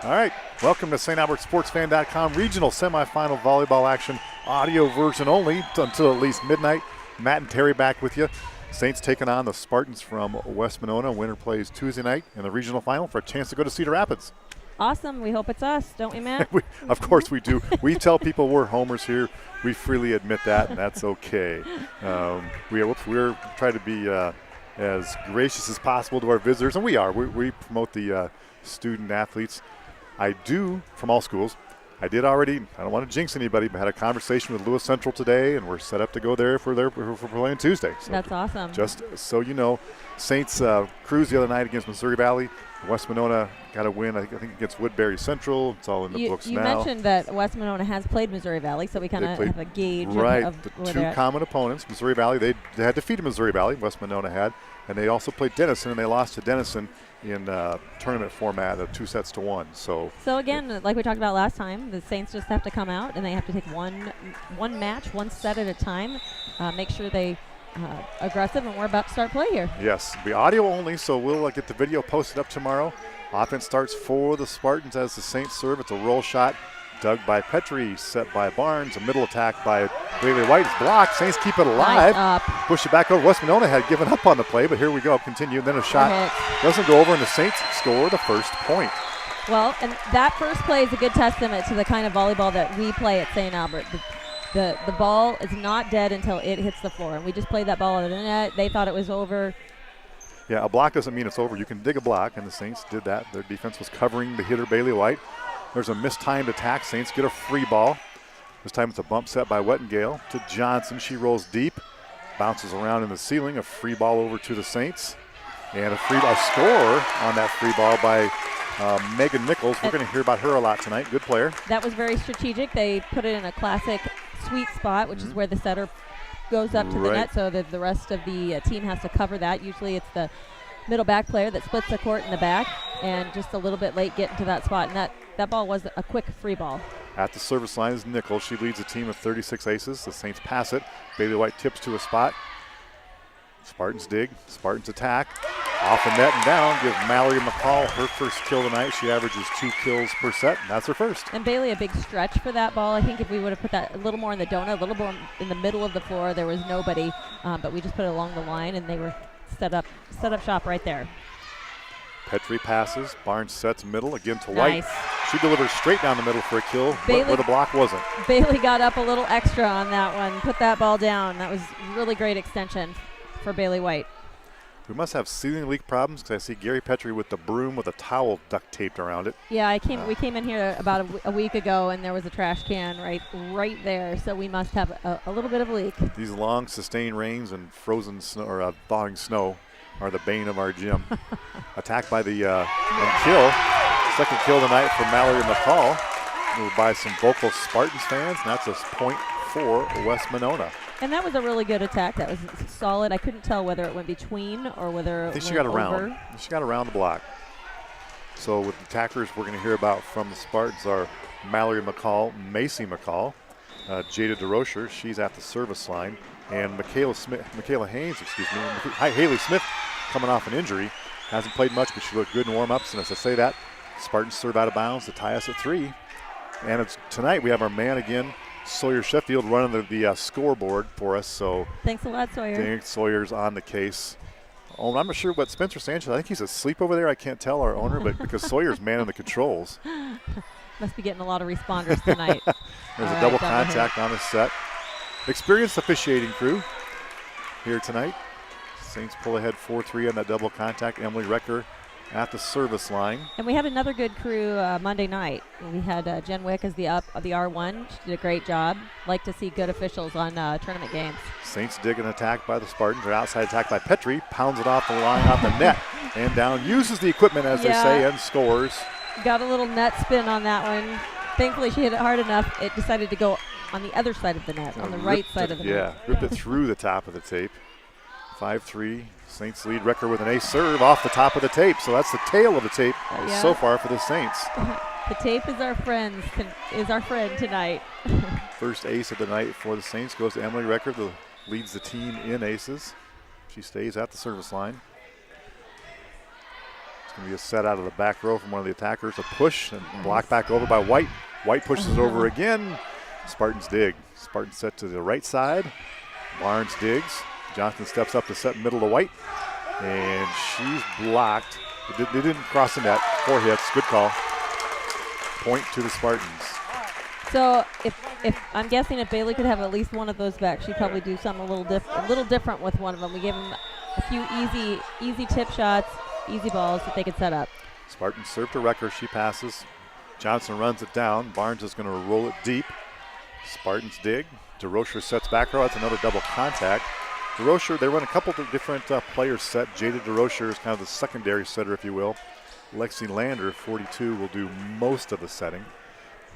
All right, welcome to StAlbertSportsFan.com regional semifinal volleyball action, audio version only until at least midnight. Matt and Terry back with you. Saints taking on the Spartans from West Monona. Winner plays Tuesday night in the regional final for a chance to go to Cedar Rapids. Awesome. We hope it's us, don't we, Matt? Of course we do. We tell people we're homers here. We freely admit that, and that's okay. We're trying to be as gracious as possible to our visitors, and we are. We promote the student athletes. I do, from all schools. I don't want to jinx anybody, but had a conversation with Lewis Central today, and we're set up to go there for playing Tuesday. So that's awesome. Just so you know, Saints cruised the other night against Missouri Valley. West Monona got a win, I think against Woodbury Central. It's all in the books now. You mentioned that West Monona has played Missouri Valley, so we kind of have a gauge of the two common opponents. Missouri Valley, they had defeated Missouri Valley, West Monona had, and they also played Denison, and they lost to Denison in tournament format of 2-1. So again, like we talked about last time, the Saints just have to come out and they have to take one match, one set at a time, make sure they aggressive, and we're about to start play here. Yes, it'll be audio only, so we'll get the video posted up tomorrow. Offense starts for the Spartans as the Saints serve. It's a roll shot dug by Petrie, set by Barnes. A middle attack by Bailey White is blocked. Saints keep it alive. Nice push it back over. West Monona had given up on the play, but here we go. Continue. And then a shot doesn't go over, and the Saints score the first point. Well, and that first play is a good testament to the kind of volleyball that we play at St. Albert. The ball is not dead until it hits the floor, and we just played that ball at the net. They thought it was over. Yeah, a block doesn't mean it's over. You can dig a block, and the Saints did that. Their defense was covering the hitter, Bailey White. There's a mistimed attack. Saints get a free ball. This time it's a bump set by Wettengale to Johnson. She rolls deep, bounces around in the ceiling. A free ball over to the Saints. And a score on that free ball by Megan Nichols. We're going to hear about her a lot tonight. Good player. That was very strategic. They put it in a classic sweet spot, which is where the setter goes up to the net, so that the rest of the team has to cover that. Usually it's the middle back player that splits the court in the back, and just a little bit late getting to that spot. And that ball was a quick free ball. At the service line is Nichols. She leads a team of 36 aces. The Saints pass it. Bailey White tips to a spot. Spartans dig. Spartans attack. Off the net and down. Give Mallory McCall her first kill tonight. She averages 2 kills per set, and that's her first. And Bailey, a big stretch for that ball. I think if we would have put that a little more in the donut, a little more in the middle of the floor, there was nobody. But we just put it along the line, and they were set up shop right there. Petrie passes. Barnes sets middle again to White. She delivers straight down the middle for a kill, where the block wasn't. Bailey got up a little extra on that one, put that ball down. That was really great extension for Bailey White. We must have ceiling leak problems because I see Gary Petrie with the broom with a towel duct taped around it. Yeah, we came in here about a week ago, and there was a trash can right there, so we must have a little bit of a leak. These long sustained rains and frozen snow or thawing snow are the bane of our gym. Attacked by the and kill. Second kill tonight for Mallory McCall. Moved by some vocal Spartans fans, and that's a point for West Monona. And that was a really good attack. That was solid. I couldn't tell whether it went between or whether I think it she got went around. over. She got around the block. So with the attackers we're going to hear about from the Spartans are Mallory McCall, Macy McCall, Jada DeRocher, she's at the service line, and Haley Smith coming off an injury. Hasn't played much, but she looked good in warm-ups. And as I say that, Spartans serve out of bounds to tie us at 3. And tonight we have our man again, Sawyer Sheffield, running the scoreboard for us. So thanks a lot, Sawyer. Thanks, Sawyer's on the case. Oh, I'm not sure what Spencer Sanchez, I think he's asleep over there. I can't tell our owner, but because Sawyer's manning the controls. Must be getting a lot of responders tonight. There's a double contact on the set. Experienced officiating crew here tonight. Saints pull ahead 4-3 on that double contact. Emily Recker at the service line. And we had another good crew Monday night. We had Jen Wick as the R1. She did a great job. Like to see good officials on tournament games. Saints dig an attack by the Spartans. Or outside attack by Petrie. Pounds it off the line, off the net, and down. Uses the equipment, as they say, and scores. Got a little net spin on that one. Thankfully, she hit it hard enough. It decided to go on the other side of the net, on the right side of the net. Yeah, ripped it through the top of the tape. 5-3. Saints lead. Recker with an ace serve off the top of the tape. So that's the tail of the tape so far for the Saints. The tape is our friend tonight. First ace of the night for the Saints goes to Emily Recker, who leads the team in aces. She stays at the service line. going to be a set out of the back row from one of the attackers. A push and blocked back over by White. White pushes it over again. Spartans dig. Spartans set to the right side. Barnes digs. Johnson steps up to set middle to White. And she's blocked. They didn't cross the net. 4 hits. Good call. Point to the Spartans. So if I'm guessing if Bailey could have at least one of those back, she'd probably do something a little different with one of them. We gave them a few easy tip shots, easy balls that they could set up. Spartans serve to Recker. She passes. Johnson runs it down. Barnes is going to roll it deep. Spartans dig. DeRocher sets back row. That's another double contact. DeRocher, they run a couple of different players set. Jada DeRocher is kind of the secondary setter, if you will. Lexi Lander, 42, will do most of the setting.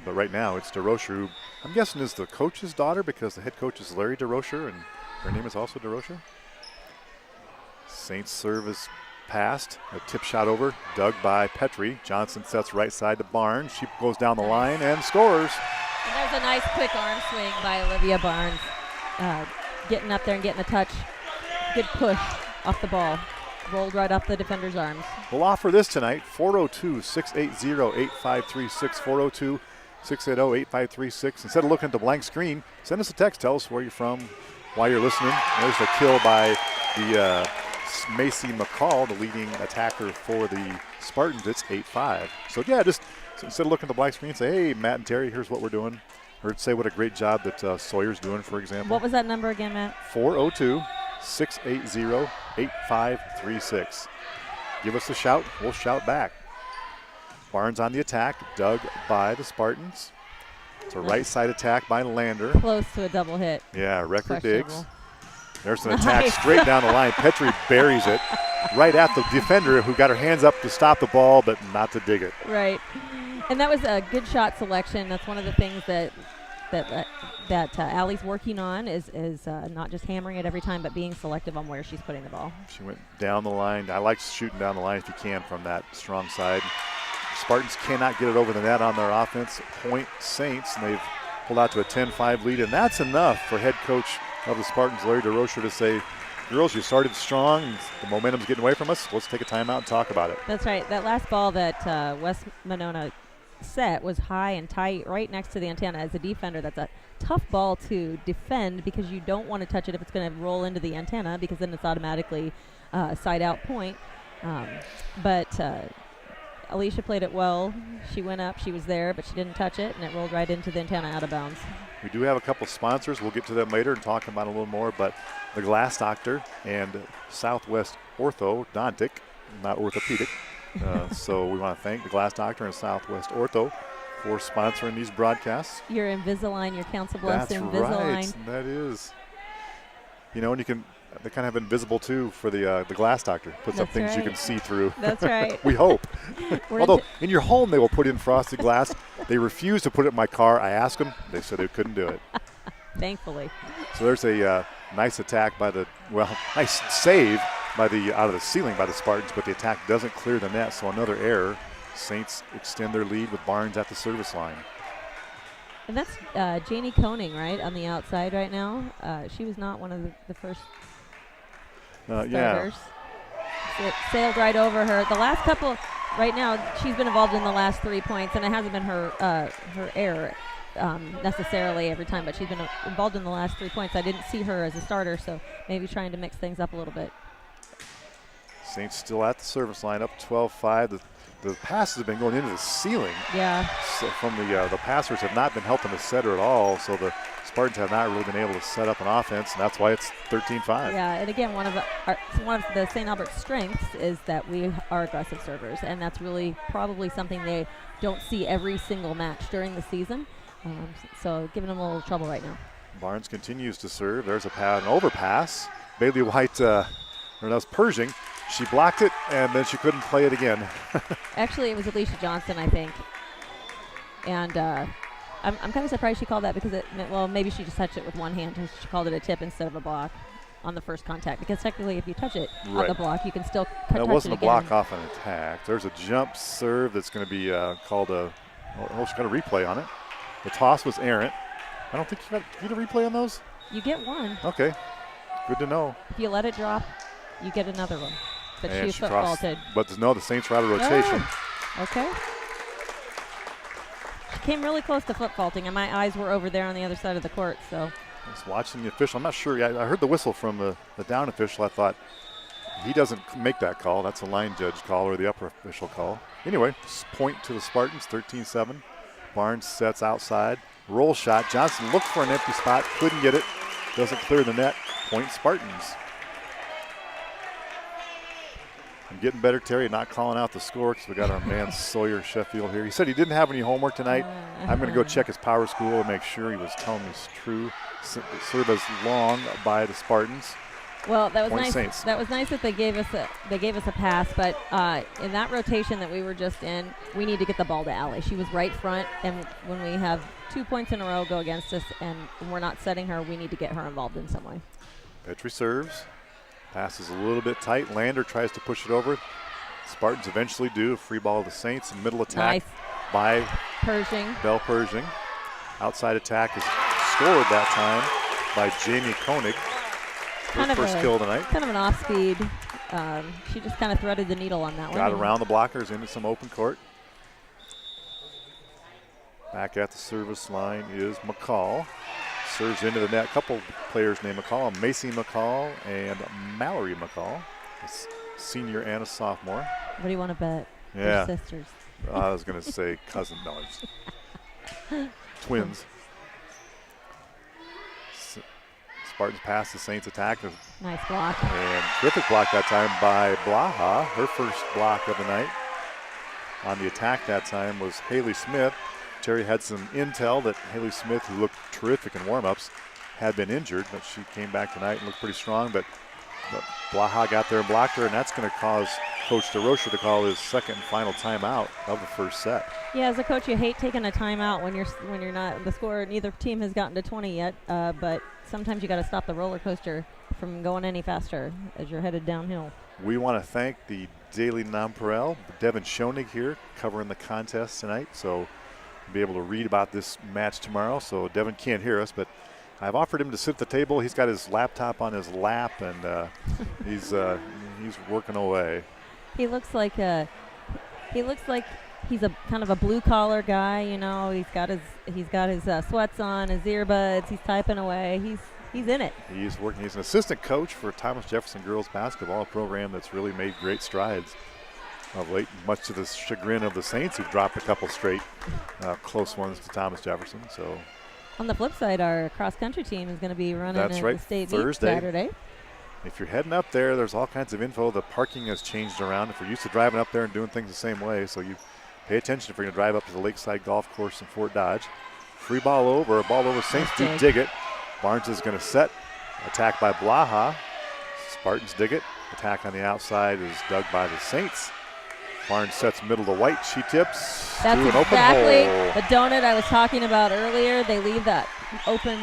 But right now it's DeRocher, who I'm guessing is the coach's daughter because the head coach is Larry DeRocher, and her name is also DeRocher. Saints serve is passed. A tip shot over, dug by Petrie. Johnson sets right side to Barnes. She goes down the line and scores. And there's a nice quick arm swing by Olivia Barnes. Getting up there and getting the touch. Good push off the ball. Rolled right off the defender's arms. We'll offer this tonight, 402-680-8536, 402-680-8536. Instead of looking at the blank screen, send us a text. Tell us where you're from, why you're listening. There's a kill by the Macy McCall, the leading attacker for the Spartans. It's 8-5. So, yeah, just instead of looking at the blank screen, say, hey, Matt and Terry, here's what we're doing. Or say what a great job that Sawyer's doing, for example. What was that number again, Matt? 402-680-8536. Give us a shout. We'll shout back. Barnes on the attack. Dug by the Spartans. It's a right side attack by Lander. Close to a double hit. Yeah, Recker digs. There's an attack straight down the line. Petrie buries it right at the defender who got her hands up to stop the ball but not to dig it. Right. And that was a good shot selection. That's one of the things that Allie's working on is not just hammering it every time, but being selective on where she's putting the ball. She went down the line. I like shooting down the line if you can from that strong side. Spartans cannot get it over the net on their offense. Point Saints, and they've pulled out to a 10-5 lead, and that's enough for head coach of the Spartans, Larry DeRocher, to say, girls, you started strong. The momentum's getting away from us. Let's take a timeout and talk about it. That's right. That last ball that West Monona set was high and tight right next to the antenna. As a defender, that's a tough ball to defend because you don't want to touch it if it's going to roll into the antenna, because then it's automatically a side out point. But Alicia played it well. She went up, she was there, but she didn't touch it, and it rolled right into the antenna out of bounds. We do have a couple sponsors. We'll get to them later and talk about it a little more, but the Glass Doctor and Southwest Orthodontic, not orthopedic. So we want to thank the Glass Doctor and Southwest Ortho for sponsoring these broadcasts. Your Invisalign, your Council Bless That's Invisalign. Right. That is. You know, and you can, they kind of have invisible too for the Glass Doctor. Puts up things you can see through. That's right. We hope. Although in your home they will put in frosted glass. They refuse to put it in my car. I asked them. They said they couldn't do it. Thankfully. So there's a nice attack by nice save by out of the ceiling by the Spartans, but the attack doesn't clear the net, so another error. Saints extend their lead with Barnes at the service line. And that's Janie Koenig, right, on the outside right now. She was not one of the first starters. Yeah. So it sailed right over her. The last couple, right now, she's been involved in the last 3 points, and it hasn't been her error necessarily every time, but she's been involved in the last 3 points. I didn't see her as a starter, so maybe trying to mix things up a little bit. Saints still at the service line, up 12-5. The passes have been going into the ceiling. Yeah. So from the passers have not been helping the setter at all, so the Spartans have not really been able to set up an offense, and that's why it's 13-5. Yeah, and again, one of the St. Albert's strengths is that we are aggressive servers, and that's really probably something they don't see every single match during the season. So giving them a little trouble right now. Barnes continues to serve. There's an overpass. Bailey White, that was Pershing. She blocked it, and then she couldn't play it again. Actually, it was Alicia Johnson, I think. And I'm kind of surprised she called that because maybe she just touched it with one hand. She called it a tip instead of a block on the first contact, because technically if you touch it on the block, you can still touch it again. It wasn't a block off an attack. There's a jump serve that's going to be called she's got a replay on it. The toss was errant. I don't think you get a replay on those? You get one. Okay, good to know. If you let it drop, you get another one. but And she was foot faulted. But no, the Saints are out of rotation. Oh, okay. She came really close to foot faulting, and my eyes were over there on the other side of the court. So I was watching the official. I'm not sure. I heard the whistle from the down official. I thought he doesn't make that call. That's a line judge call or the upper official call. Anyway, point to the Spartans, 13-7. Barnes sets outside. Roll shot. Johnson looked for an empty spot. Couldn't get it. Doesn't clear the net. Point Spartans. I'm getting better, Terry, not calling out the score because we got our man Sawyer Sheffield here. He said he didn't have any homework tonight. I'm going to go check his power school and make sure he was telling me it's true. Serve as long by the Spartans. Well, that was Point nice. Saints. That was nice that they gave us a pass, but in that rotation that we were just in, we need to get the ball to Allie. She was right front, and when we have 2 points in a row go against us and we're not setting her, we need to get her involved in some way. Petrie serves. Passes a little bit tight. Lander tries to push it over. Spartans eventually do. Free ball to the Saints. Middle attack by Pershing. Belle Pershing. Outside attack is scored that time by Jamie Koenig. Her first kill tonight. Kind of an off-speed. She just kind of threaded the needle on that one. Got around the blockers into some open court. Back at the service line is McCall. Serves into the net. A couple players named McCall. Macy McCall and Mallory McCall. A senior and a sophomore. What do you want to bet? Yeah. They're sisters. I was going to say cousin. No, it's twins. Spartans pass the Saints attack. Nice block. And terrific block that time by Blaha. Her first block of the night. On the attack that time was Haley Smith. Terry had some intel that Haley Smith, who looked terrific in warm-ups, had been injured, but she came back tonight and looked pretty strong. But Blaha got there and blocked her, and that's going to cause Coach DeRocher to call his second and final timeout of the first set. Yeah, as a coach, you hate taking a timeout when you're not the score. Neither team has gotten to 20 yet, but sometimes you got to stop the roller coaster from going any faster as you're headed downhill. We want to thank the Daily Nonpareil, Devin Schoenig here, covering the contest tonight. So be able to read about this match tomorrow. So Devin can't hear us, but I've offered him to sit at the table. He's got his laptop on his lap, and he's working away. He looks like he's a kind of a blue collar guy. You know, he's got his sweats on, his earbuds. He's typing away. He's in it. He's working. He's an assistant coach for Thomas Jefferson girls basketball, a program that's really made great strides of late, much to the chagrin of the Saints, who've dropped a couple straight close ones to Thomas Jefferson. So, on the flip side, our cross-country team is going to be running that's right, the state Thursday. Saturday. If you're heading up there, there's all kinds of info. The parking has changed around. If you're used to driving up there and doing things the same way, so you pay attention if you're going to drive up to the Lakeside Golf Course in Fort Dodge. Free ball over. Saints do dig it. Barnes is going to set. Attack by Blaha. Spartans dig it. Attack on the outside is dug by the Saints. Barnes sets middle to White. She tips That's to an open exactly hole. The donut I was talking about earlier. They leave that open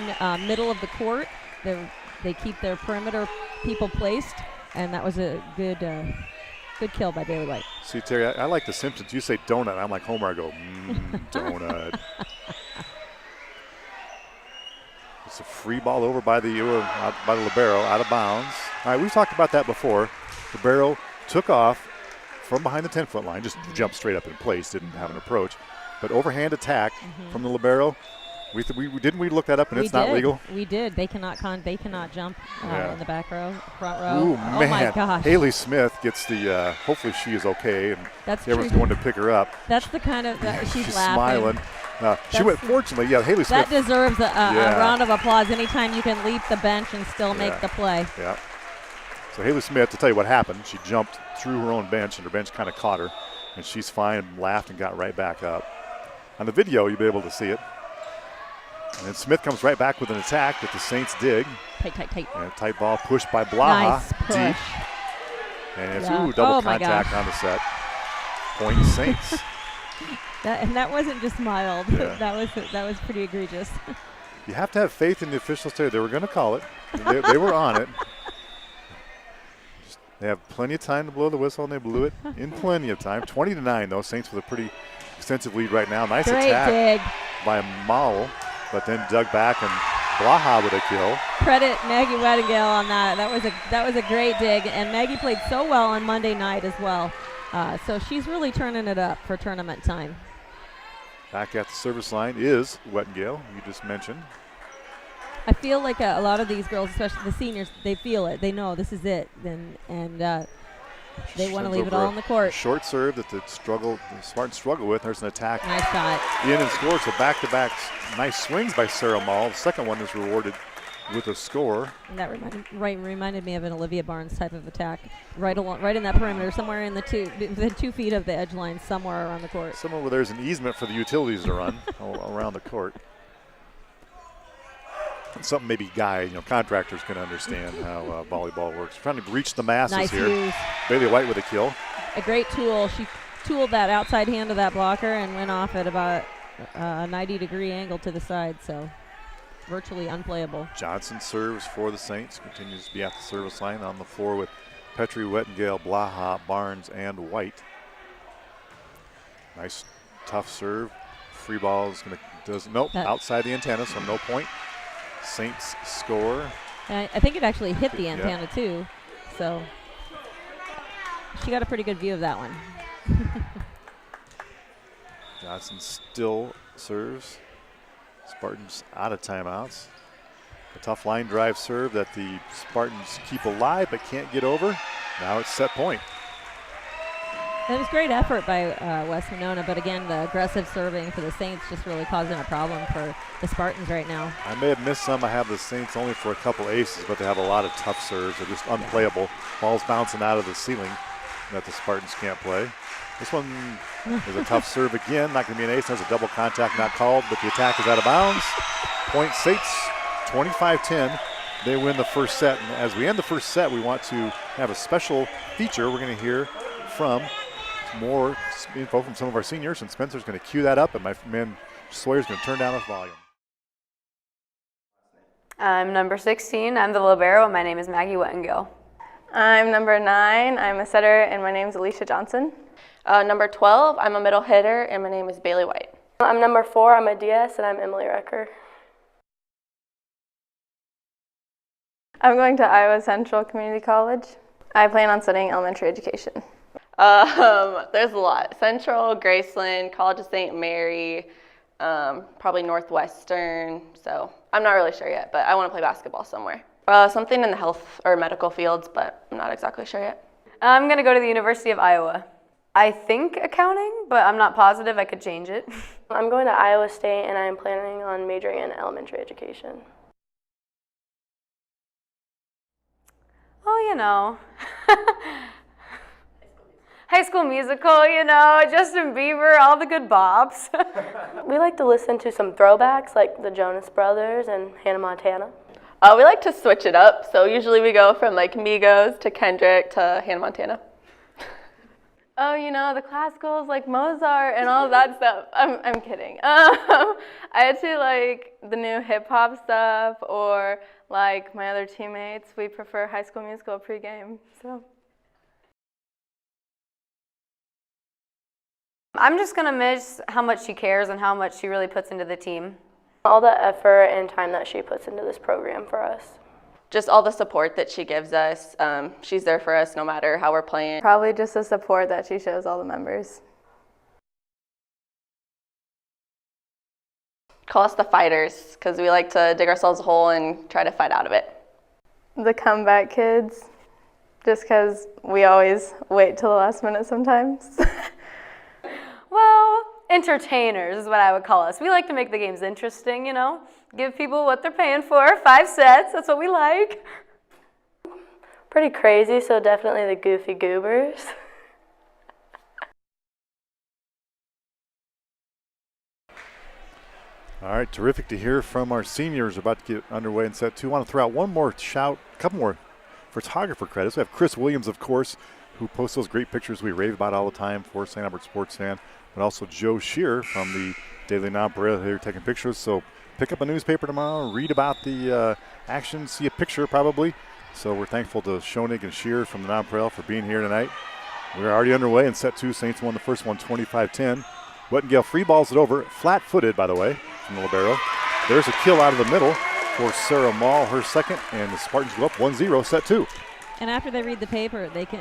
middle of the court. They keep their perimeter people placed, and that was a good kill by Bailey White. See, Terry, I like the Simpsons. You say donut. I'm like Homer. I go, donut. It's a free ball over by the libero, out of bounds. All right, we've talked about that before. Libero took off from behind the 10-foot line, just jumped straight up in place, didn't have an approach. But overhand attack from the libero. Didn't we look that up, and it's not legal? We did. They cannot jump in the back row, front row. Ooh, oh man. My gosh. Haley Smith gets the. Hopefully she is okay, and That's everyone's true. going to pick her up. That's the kind of she's laughing. smiling. She went. Fortunately, Haley Smith. That deserves a round of applause. Anytime you can leap the bench and still make the play. Yeah. So Haley Smith, to tell you what happened, she jumped through her own bench, and her bench kind of caught her, and she's fine and laughed and got right back up. On the video, you'll be able to see it. And then Smith comes right back with an attack that the Saints dig. Tight. And a tight ball pushed by Blaha. Nice push. Deep. And it's double contact on the set. Point Saints. That wasn't just mild. Yeah. that was pretty egregious. You have to have faith in the officials too. They were going to call it. They were on it. They have plenty of time to blow the whistle, and they blew it in plenty of time. 20-9, though. Saints with a pretty extensive lead right now. Nice Great attack dig by Mall, but then dug back, and Blaha with a kill. Credit Maggie Weddingale on that. That was a great dig, and Maggie played so well on Monday night as well. So she's really turning it up for tournament time. Back at the service line is Weddingale, you just mentioned. I feel like a lot of these girls, especially the seniors, they feel it. They know this is it, and they want to leave it all on the court. Short serve that the Spartans struggle with. There's an attack. Nice shot. In and scores. So back-to-back nice swings by Sarah Mall. The second one is rewarded with a score. And that reminded me of an Olivia Barnes type of attack, right in that perimeter, somewhere within 2 feet of the edge line, somewhere around the court. Somewhere where there's an easement for the utilities to run around the court. Something maybe contractors can understand how volleyball works. Trying to reach the masses nice here. Use. Bailey White with a kill. A great tool. She tooled that outside hand of that blocker and went off at about a 90-degree angle to the side, so virtually unplayable. Johnson serves for the Saints. Continues to be at the service line on the floor with Petrie, Wettengale, Blaha, Barnes, and White. Nice, tough serve. Free ball is going to outside the antenna, so no point. Saints score. And I think it actually hit the antenna too, so she got a pretty good view of that one. Johnson still serves. Spartans out of timeouts. A tough line drive serve that the Spartans keep alive but can't get over. Now it's set point. It was great effort by West Monona, but again, the aggressive serving for the Saints just really causing a problem for the Spartans right now. I may have missed some. I have the Saints only for a couple aces, but they have a lot of tough serves. They're just unplayable. Balls bouncing out of the ceiling that the Spartans can't play. This one is a tough serve again. Not going to be an ace. There's a double contact not called, but the attack is out of bounds. Point Saints, 25-10. They win the first set. And as we end the first set, we want to have a special feature. We're going to hear from more info from some of our seniors, and Spencer's going to cue that up, and my man Sawyer's going to turn down his volume. I'm number 16. I'm the libero, and my name is Maggie Wettengale. I'm number 9. I'm a setter, and my name is Alicia Johnson. Number 12. I'm a middle hitter, and my name is Bailey White. I'm number 4. I'm a DS, and I'm Emily Recker. I'm going to Iowa Central Community College. I plan on studying elementary education. There's a lot. Central, Graceland, College of St. Mary, probably Northwestern. So I'm not really sure yet, but I want to play basketball somewhere. Something in the health or medical fields, but I'm not exactly sure yet. I'm going to go to the University of Iowa. I think accounting, but I'm not positive. I could change it. I'm going to Iowa State, and I'm planning on majoring in elementary education. Oh, High School Musical, Justin Bieber, all the good bops. We like to listen to some throwbacks like the Jonas Brothers and Hannah Montana. We like to switch it up, so usually we go from like Migos to Kendrick to Hannah Montana. Oh, the classicals like Mozart and all of that stuff. I'm kidding. I actually like the new hip hop stuff, or like my other teammates, we prefer High School Musical pregame. So I'm just going to miss how much she cares and how much she really puts into the team. All the effort and time that she puts into this program for us. Just all the support that she gives us. She's there for us no matter how we're playing. Probably just the support that she shows all the members. Call us the fighters, because we like to dig ourselves a hole and try to fight out of it. The comeback kids, just because we always wait till the last minute sometimes. Well, entertainers is what I would call us. We like to make the games interesting, give people what they're paying for. 5 sets, that's what we like. Pretty crazy, so definitely the Goofy Goobers. All right, terrific to hear from our seniors about to get underway in set 2. I want to throw out one more a couple more photographer credits. We have Chris Williams, of course, who posts those great pictures we rave about all the time for St. Albert Sports Fan, but also Joe Shear from the Daily Nonpareil here taking pictures. So pick up a newspaper tomorrow, read about the action, see a picture probably. So we're thankful to Schoenig and Shear from the Nonpareil for being here tonight. We're already underway in set 2. Saints won the first one 25-10. Wettengale free balls it over, flat-footed, by the way, from the libero. There's a kill out of the middle for Sarah Mall, her second, and the Spartans go up 1-0, set 2. And after they read the paper, they can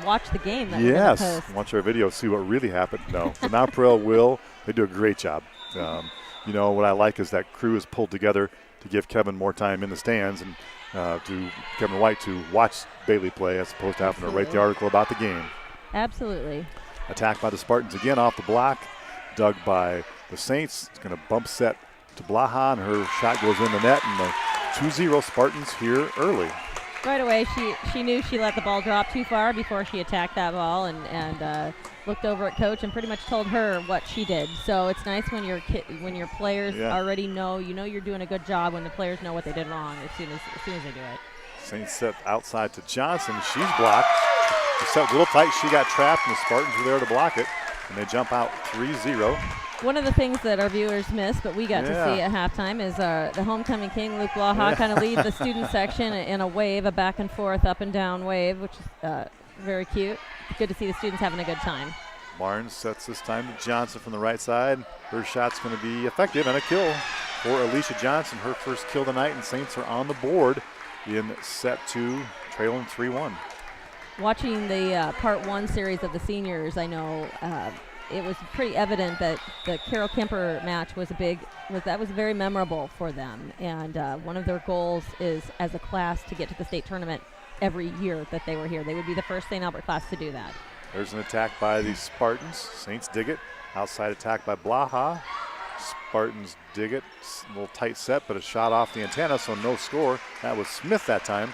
watch the game. That Yes, we're gonna post. watch our video, see what really happened. No, the Nonpareil will. They do a great job. You know, what I like is that crew is pulled together to give Kevin more time in the stands and to Kevin White to watch Bailey play as opposed to having to write the article about the game. Absolutely. Attack by the Spartans again off the block. Dug by the Saints. It's going to bump set to Blaha, and her shot goes in the net, and the 2-0 Spartans here early. Right away, she knew she let the ball drop too far before she attacked that ball, and looked over at coach and pretty much told her what she did. So it's nice when your players already know. You know you're doing a good job when the players know what they did wrong as soon as they do it. Saints set outside to Johnson. She's blocked. The set a little tight. She got trapped, and the Spartans were there to block it, and they jump out 3-0. One of the things that our viewers missed, but we got to see at halftime, is the homecoming king, Luke Blaha, kind of lead the student section in a wave, a back and forth, up and down wave, which is very cute. Good to see the students having a good time. Barnes sets this time to Johnson from the right side. Her shot's going to be effective and a kill for Alicia Johnson. Her first kill tonight, and Saints are on the board in set 2, trailing 3-1. Watching the part 1 series of the seniors, I know it was pretty evident that the Carol Kemper match was very memorable for them. And one of their goals is, as a class, to get to the state tournament every year that they were here. They would be the first St. Albert class to do that. There's an attack by the Spartans. Saints dig it. Outside attack by Blaha. Spartans dig it. A little tight set, but a shot off the antenna, so no score. That was Smith that time,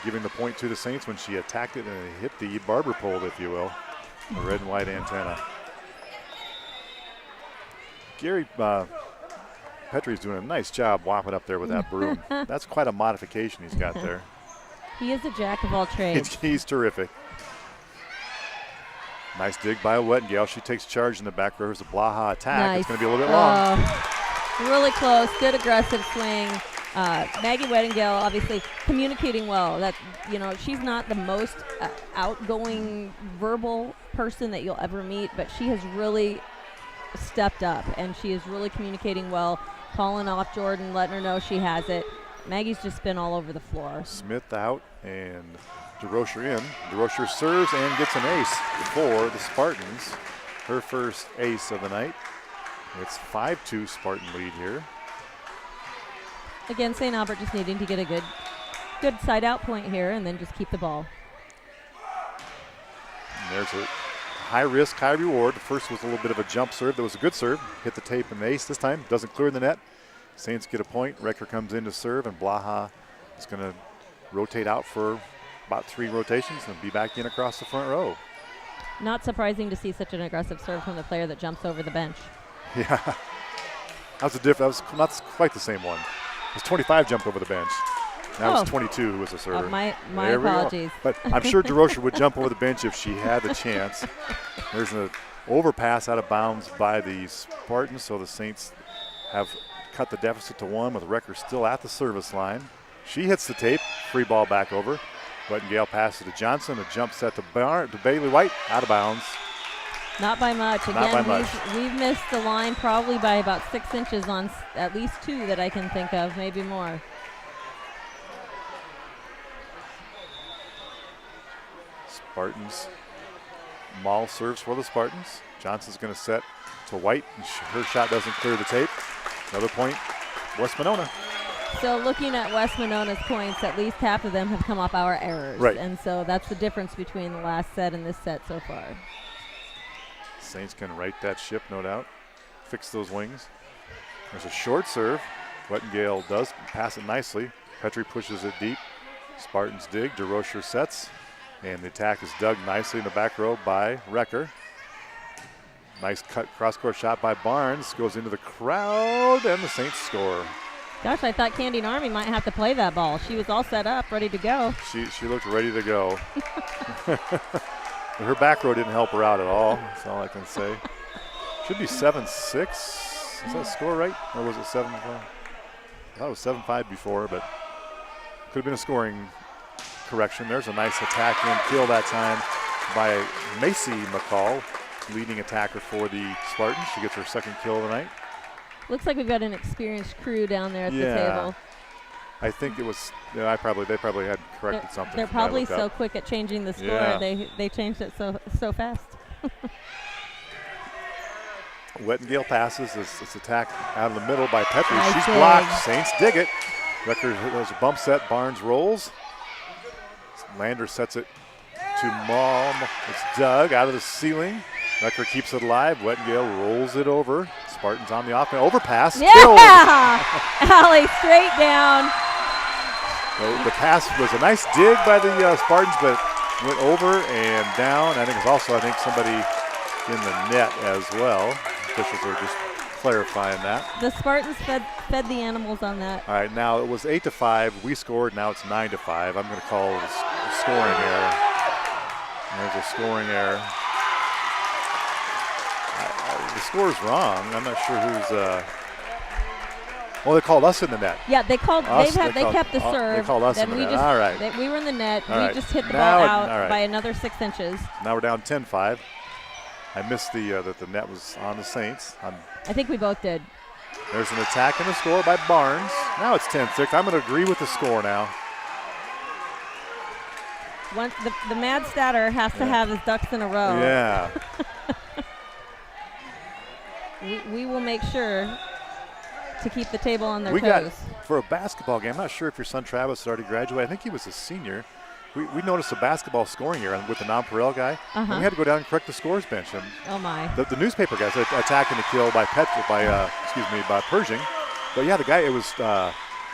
giving the point to the Saints when she attacked it and it hit the barber pole, if you will, the red and white antenna. Gary Petrie's doing a nice job whopping up there with that broom. That's quite a modification he's got there. He is a jack of all trades. He's terrific. Nice dig by Wettengale. She takes charge in the back row. There's a Blaha attack. Nice. It's going to be a little bit long. Really close. Good aggressive swing. Maggie Wettengale obviously communicating well. That, you know, she's not the most outgoing verbal person that you'll ever meet, but she has really stepped up, and she is really communicating well, calling off Jordan, letting her know she has it. Maggie's just been all over the floor. Smith out and DeRocher in. DeRocher serves and gets an ace for the Spartans. Her first ace of the night. It's 5-2 Spartan lead here. Again, St. Albert just needing to get a good side out point here and then just keep the ball. And there's a high risk, high reward. The first was a little bit of a jump serve. That was a good serve. Hit the tape and the ace this time. Doesn't clear the net. Saints get a point. Recker comes in to serve, and Blaha is going to rotate out for about 3 rotations and be back in across the front row. Not surprising to see such an aggressive serve from the player that jumps over the bench. Yeah. That was not quite the same one. It was 25 jumped over the bench. That was 22 who was a server. My apologies. But I'm sure DeRocher would jump over the bench if she had the chance. There's an overpass out of bounds by the Spartans, so the Saints have cut the deficit to 1 with Recker still at the service line. She hits the tape, free ball back over. Wettengale passes to Johnson, a jump set to Bailey White, out of bounds. Not by much. Again, we've missed the line probably by about 6 inches on at least 2 that I can think of, maybe more. Spartans. Mall serves for the Spartans. Johnson's going to set to White. Her shot doesn't clear the tape. Another point, West Monona. So looking at West Monona's points, at least half of them have come off our errors. Right. And so that's the difference between the last set and this set so far. Saints can right that ship, no doubt. Fix those wings. There's a short serve. Wettengale does pass it nicely. Petrie pushes it deep. Spartans dig. DeRocher sets. And the attack is dug nicely in the back row by Recker. Nice cut cross-court shot by Barnes. Goes into the crowd, and the Saints score. Gosh, I thought Candy Narmy might have to play that ball. She was all set up, ready to go. She looked ready to go. Her back row didn't help her out at all. That's all I can say. Should be 7-6. Is that score right? Or was it 7-5? I thought it was 7-5 before, but could have been a scoring correction. There's a nice attack and kill that time by Macy McCall, leading attacker for the Spartans. She gets her second kill of the night. Looks like we've got an experienced crew down there at the table. I think it was. They probably had corrected something. They're probably so quick at changing the score. Yeah. They changed it so fast. Wettengale passes. It's attacked out of the middle by Petrie. Nice She's dig. blocked. Saints dig it. Record has a bump set. Barnes rolls. Lander sets it to Malm. It's dug out of the ceiling. Record keeps it alive. Wettengale rolls it over. Spartans on the offense. Overpass. Yeah! Allie, straight down. So the pass was a nice dig by the Spartans, but went over and down. I think it was also, somebody in the net as well. Officials are just clarifying that. The Spartans fed the animals on that. All right, now it was 8-5. We scored. Now it's 9-5. I'm going to call a scoring error. There's a scoring error. The score's wrong. I'm not sure who's. Well, they called us in the net. Yeah, they called. Us, They kept the serve. They called us then in the we net. All right. We were in the net. All we right. just hit the Now ball it- out all right. by another 6 inches. Now we're down 10-5. I missed that the net was on the Saints. I think we both did. There's an attack and a score by Barnes. Now it's 10-6. I'm going to agree with the score now. The mad statter has to have his ducks in a row. Yeah. We will make sure to keep the table on their We toes. got, for a basketball game, I'm not sure if your son Travis had already graduated. I think he was a senior. We noticed a basketball scoring error with the nonpareil guy. And we had to go down and correct the scores bench. And Oh my! the newspaper guys attacking the kill by Pershing. But yeah, the guy, it was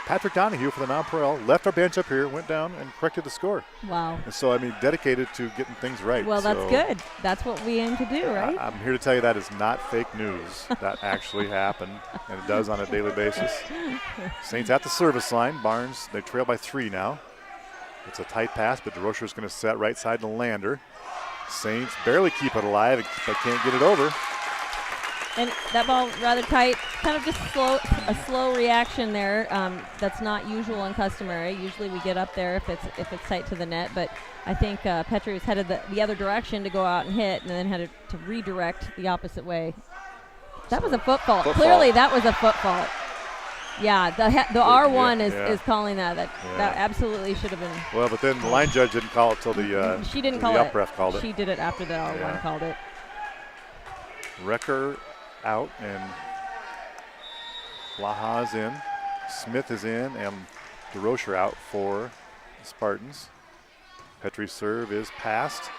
Patrick Donahue for the nonpareil, left our bench up here, went down and corrected the score. Wow. And so, dedicated to getting things right. Well, that's So good. That's what we aim to do, right? I'm here to tell you that is not fake news. That actually happened, and it does on a daily basis. Saints at the service line. Barnes, they trail by 3 now. It's a tight pass, but DeRocher's going to set right side to Lander. Saints barely keep it alive, but can't get it over. And that ball rather tight, kind of just a slow reaction there. That's not usual and customary. Usually we get up there if it's tight to the net, but I think Petrie was headed the other direction to go out and hit, and then had to redirect the opposite way. That was a foot fault. Clearly, that was a foot fault. Yeah, the R1 is calling that. That absolutely should have been. Well, but then the line judge didn't call it till she didn't call the it. up ref called it. She did it after the R1 called it. Wrecker out and Blaha's in. Smith is in and DeRocher out for the Spartans. Petrie's serve is passed.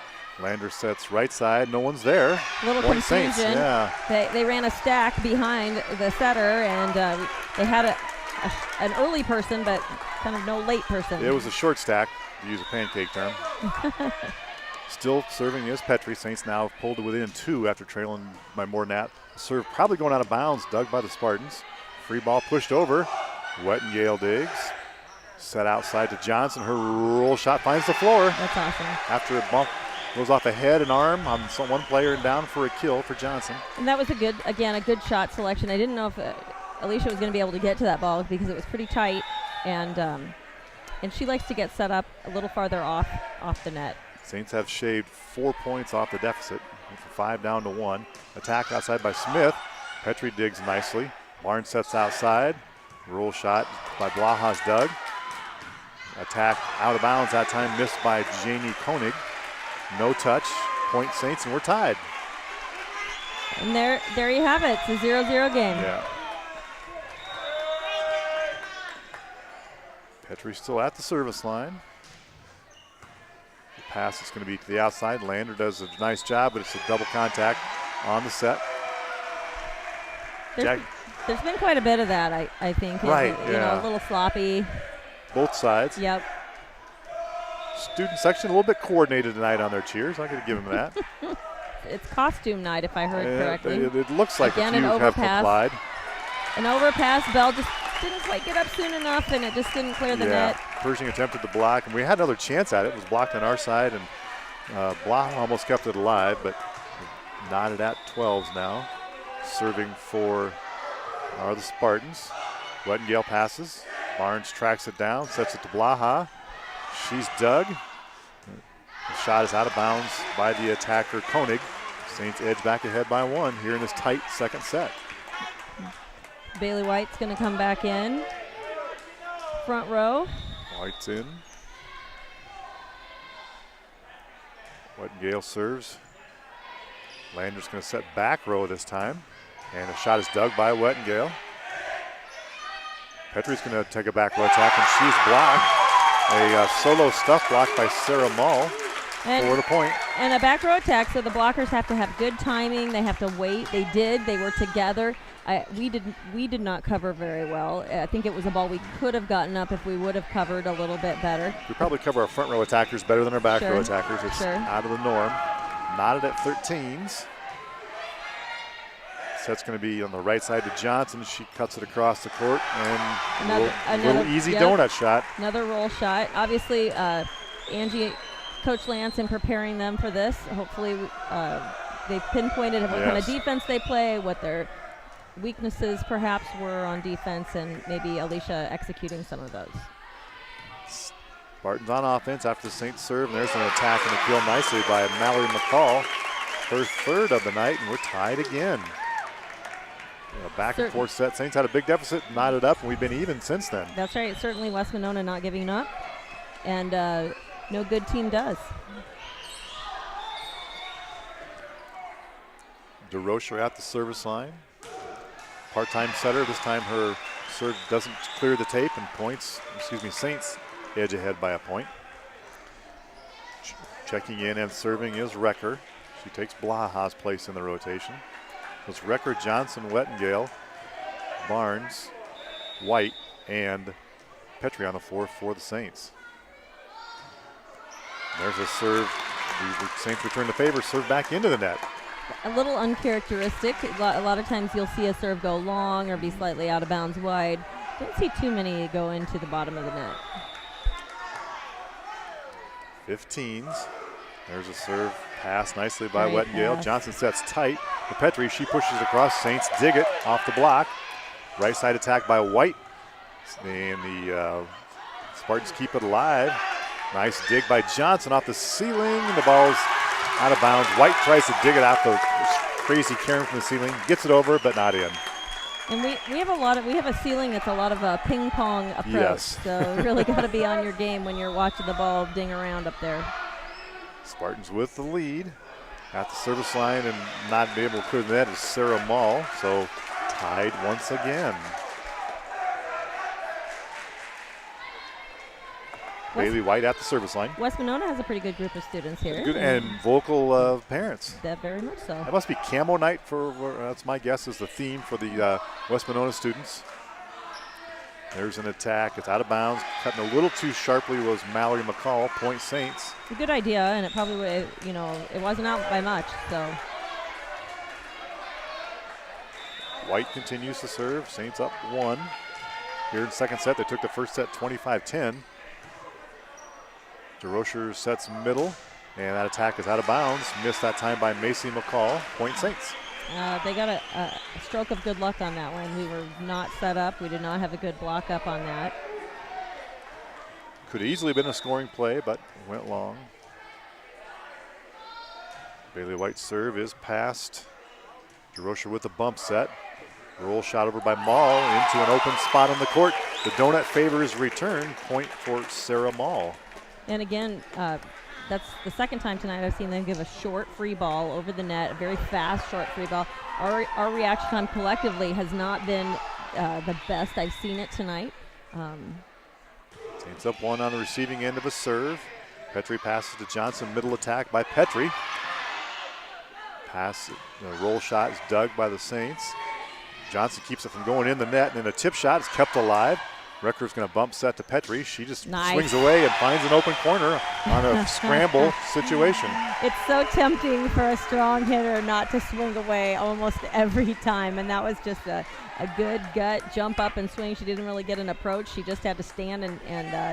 Lander sets right side. No one's there. Little One confusion. Saints, yeah. They ran a stack behind the setter, and they had an early person, but kind of no late person. It was a short stack, to use a pancake term. Still serving is Petrie. Saints now pulled to within 2 after trailing by more than that. Serve probably going out of bounds, dug by the Spartans. Free ball pushed over. Wettengale digs. Set outside to Johnson. Her roll shot finds the floor. That's awesome. After a bump goes off a head and arm on one player and down for a kill for Johnson. And that was a good shot selection. I didn't know if Alicia was going to be able to get to that ball because it was pretty tight, and she likes to get set up a little farther off the net. Saints have shaved 4 points off the deficit, from 5 down to 1. Attack outside by Smith. Petrie digs nicely. Barnes sets outside. Roll shot by Blaha's dug. Attack out of bounds that time, missed by Janie Koenig. No touch. Point Saints, and we're tied. And there you have it. It's a 0-0 game. Yeah. Petrie's still at the service line. The pass is going to be to the outside. Lander does a nice job, but it's a double contact on the set. There's been quite a bit of that, I think. Right, You know, a little sloppy. Both sides. Yep. Student section a little bit coordinated tonight on their cheers. I'm going to give them that. It's costume night, if I heard correctly. It looks like Again, a few an have overpass. complied. An overpass. Bell just didn't quite get up soon enough, and it just didn't clear the net. Pershing attempted the block, and we had another chance at it. It was blocked on our side, and Blaha almost kept it alive, but knotted at 12s now. Serving for the Spartans. Wettengale passes. Barnes tracks it down, sets it to Blaha. She's dug. The shot is out of bounds by the attacker Koenig. Saints edge back ahead by 1 here in this tight second set. Bailey White's going to come back in. Front row. White's in. Wettengale serves. Lander's going to set back row this time. And a shot is dug by Wettengale. Petrie's going to take a back row attack, and she's blocked. A solo stuff block by Sarah Mall for the point. And a back row attack, so the blockers have to have good timing. They have to wait. They did. They were together. We did not cover very well. I think it was a ball we could have gotten up if we would have covered a little bit better. We probably cover our front row attackers better than our back row attackers. It's out of the norm. Knotted at 13s. Set's going to be on the right side to Johnson. She cuts it across the court, and a little easy donut shot. Another roll shot. Obviously, Angie, Coach Lance, in preparing them for this, hopefully they've pinpointed what kind of defense they play, what their weaknesses perhaps were on defense, and maybe Alicia executing some of those. Spartans on offense after the Saints serve, and there's an attack in the field nicely by Mallory McCall. Her third of the night, and we're tied again. Back and forth set. Saints had a big deficit, knotted up, and we've been even since then. That's right. Certainly West Monona not giving up, and no good team does. DeRocher at the service line. Part-time setter. This time her serve doesn't clear the tape, and Saints edge ahead by a point. Checking in and serving is Recker. She takes Blaha's place in the rotation. It's Recker, Johnson, Wettengale, Barnes, White, and Petrie on the floor for the Saints. There's a serve. The Saints return the favor, serve back into the net. A little uncharacteristic. A lot of times you'll see a serve go long or be slightly out of bounds wide. Don't see too many go into the bottom of the net. 15s. There's a serve pass nicely by Wettengale. Johnson sets tight to Petrie. She pushes it across. Saints dig it off the block. Right side attack by White. And the Spartans keep it alive. Nice dig by Johnson off the ceiling. The ball's out of bounds. White tries to dig it out the crazy Karen from the ceiling. Gets it over, but not in. And we have a ceiling that's a lot of a ping pong approach. Yes. So you really got to be on your game when you're watching the ball ding around up there. Spartans with the lead at the service line, and not be able to clear the net is Sarah Mall. So tied once again. Bailey White at the service line. West Monona has a pretty good group of students here. Good and vocal parents. That very much so. That must be camo night for, that's my guess, is the theme for the West Monona students. There's an attack. It's out of bounds. Cutting a little too sharply was Mallory McCall, point Saints. It's a good idea, and it probably would, it wasn't out by much, so. White continues to serve. Saints up 1. Here in second set, they took the first set 25-10. DeRocher sets middle, and that attack is out of bounds. Missed that time by Macy McCall, point Saints. They got a stroke of good luck on that one. We were not set up. We did not have a good block up on that. Could easily been a scoring play, but went long. Bailey White's serve is past. DeRocher with the bump set. Roll shot over by Mall into an open spot on the court. The donut favors return. Point for Sarah Mall. And again, that's the second time tonight I've seen them give a short free ball over the net, a very fast short free ball. Our reaction time collectively has not been the best. I've seen it tonight. Saints up 1 on the receiving end of a serve. Petrie passes to Johnson, middle attack by Petrie. Pass, the roll shot is dug by the Saints. Johnson keeps it from going in the net, and then a tip shot is kept alive. Recker's going to bump set to Petrie. She just swings away and finds an open corner on a scramble situation. It's so tempting for a strong hitter not to swing away almost every time, and that was just a good gut jump up and swing. She didn't really get an approach. She just had to stand, and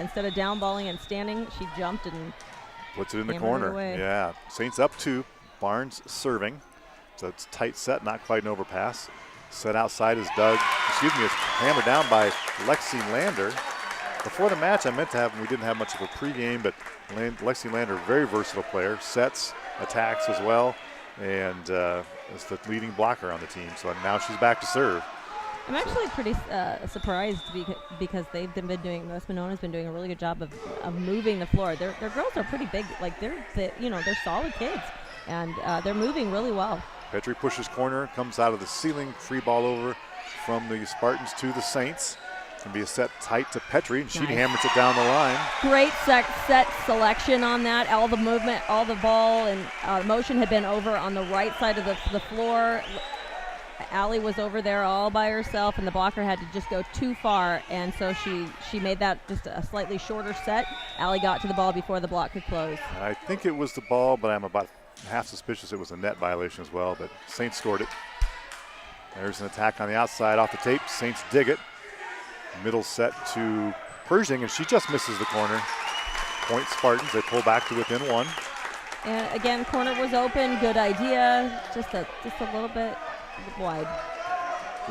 instead of down balling and standing, she jumped and puts it in the corner. Yeah, Saints up 2. Barnes serving. So it's tight set, not quite an overpass. Set outside is Doug. It's hammered down by Lexi Lander. Before the match, I meant to have, we didn't have much of a pregame, but Lexi Lander, very versatile player, sets, attacks as well, and is the leading blocker on the team. So now she's back to serve. I'm actually pretty surprised because West Monona's been doing a really good job of moving the floor. Their girls are pretty big. Like they're solid kids, and they're moving really well. Petrie pushes corner, comes out of the ceiling, free ball over from the Spartans to the Saints. It's going to be a set tight to Petrie, and she hammers it down the line. Great set selection on that. All the movement, all the ball and motion had been over on the right side of the floor. Allie was over there all by herself, and the blocker had to just go too far, and so she made that just a slightly shorter set. Allie got to the ball before the block could close. I think it was the ball, but I'm about half suspicious it was a net violation as well, but Saints scored it. There's an attack on the outside off the tape. Saints dig it. Middle set to Pershing, and she just misses the corner. Point Spartans. They pull back to within one. And again, corner was open. Good idea. Just a little bit wide.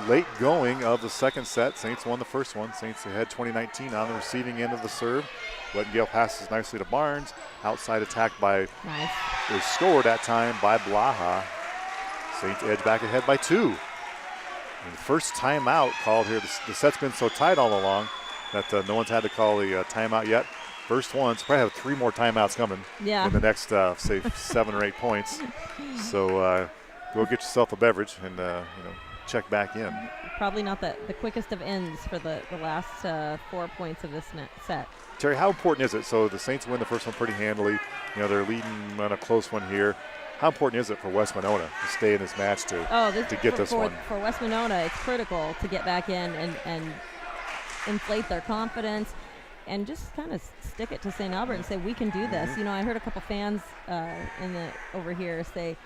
Late going of the second set. Saints won the first one. Saints ahead 2019 on the receiving end of the serve. Wettengale passes nicely to Barnes. Outside attack by is scored that time by Blaha. Saints edge back ahead by 2. And the first timeout called here. The set's been so tight all along that no one's had to call the timeout yet. First one, so probably have 3 more timeouts coming in the next, say, 7 or 8 points. So go get yourself a beverage and check back in. Probably not the quickest of ends for the last 4 points of this set. Terry, how important is it? So the Saints win the first one pretty handily. They're leading on a close one here. How important is it for West Monona to stay in this match to get this one? For West Monona, it's critical to get back in and inflate their confidence and just kind of stick it to St. Albert and say, we can do this. I heard a couple fans over here say,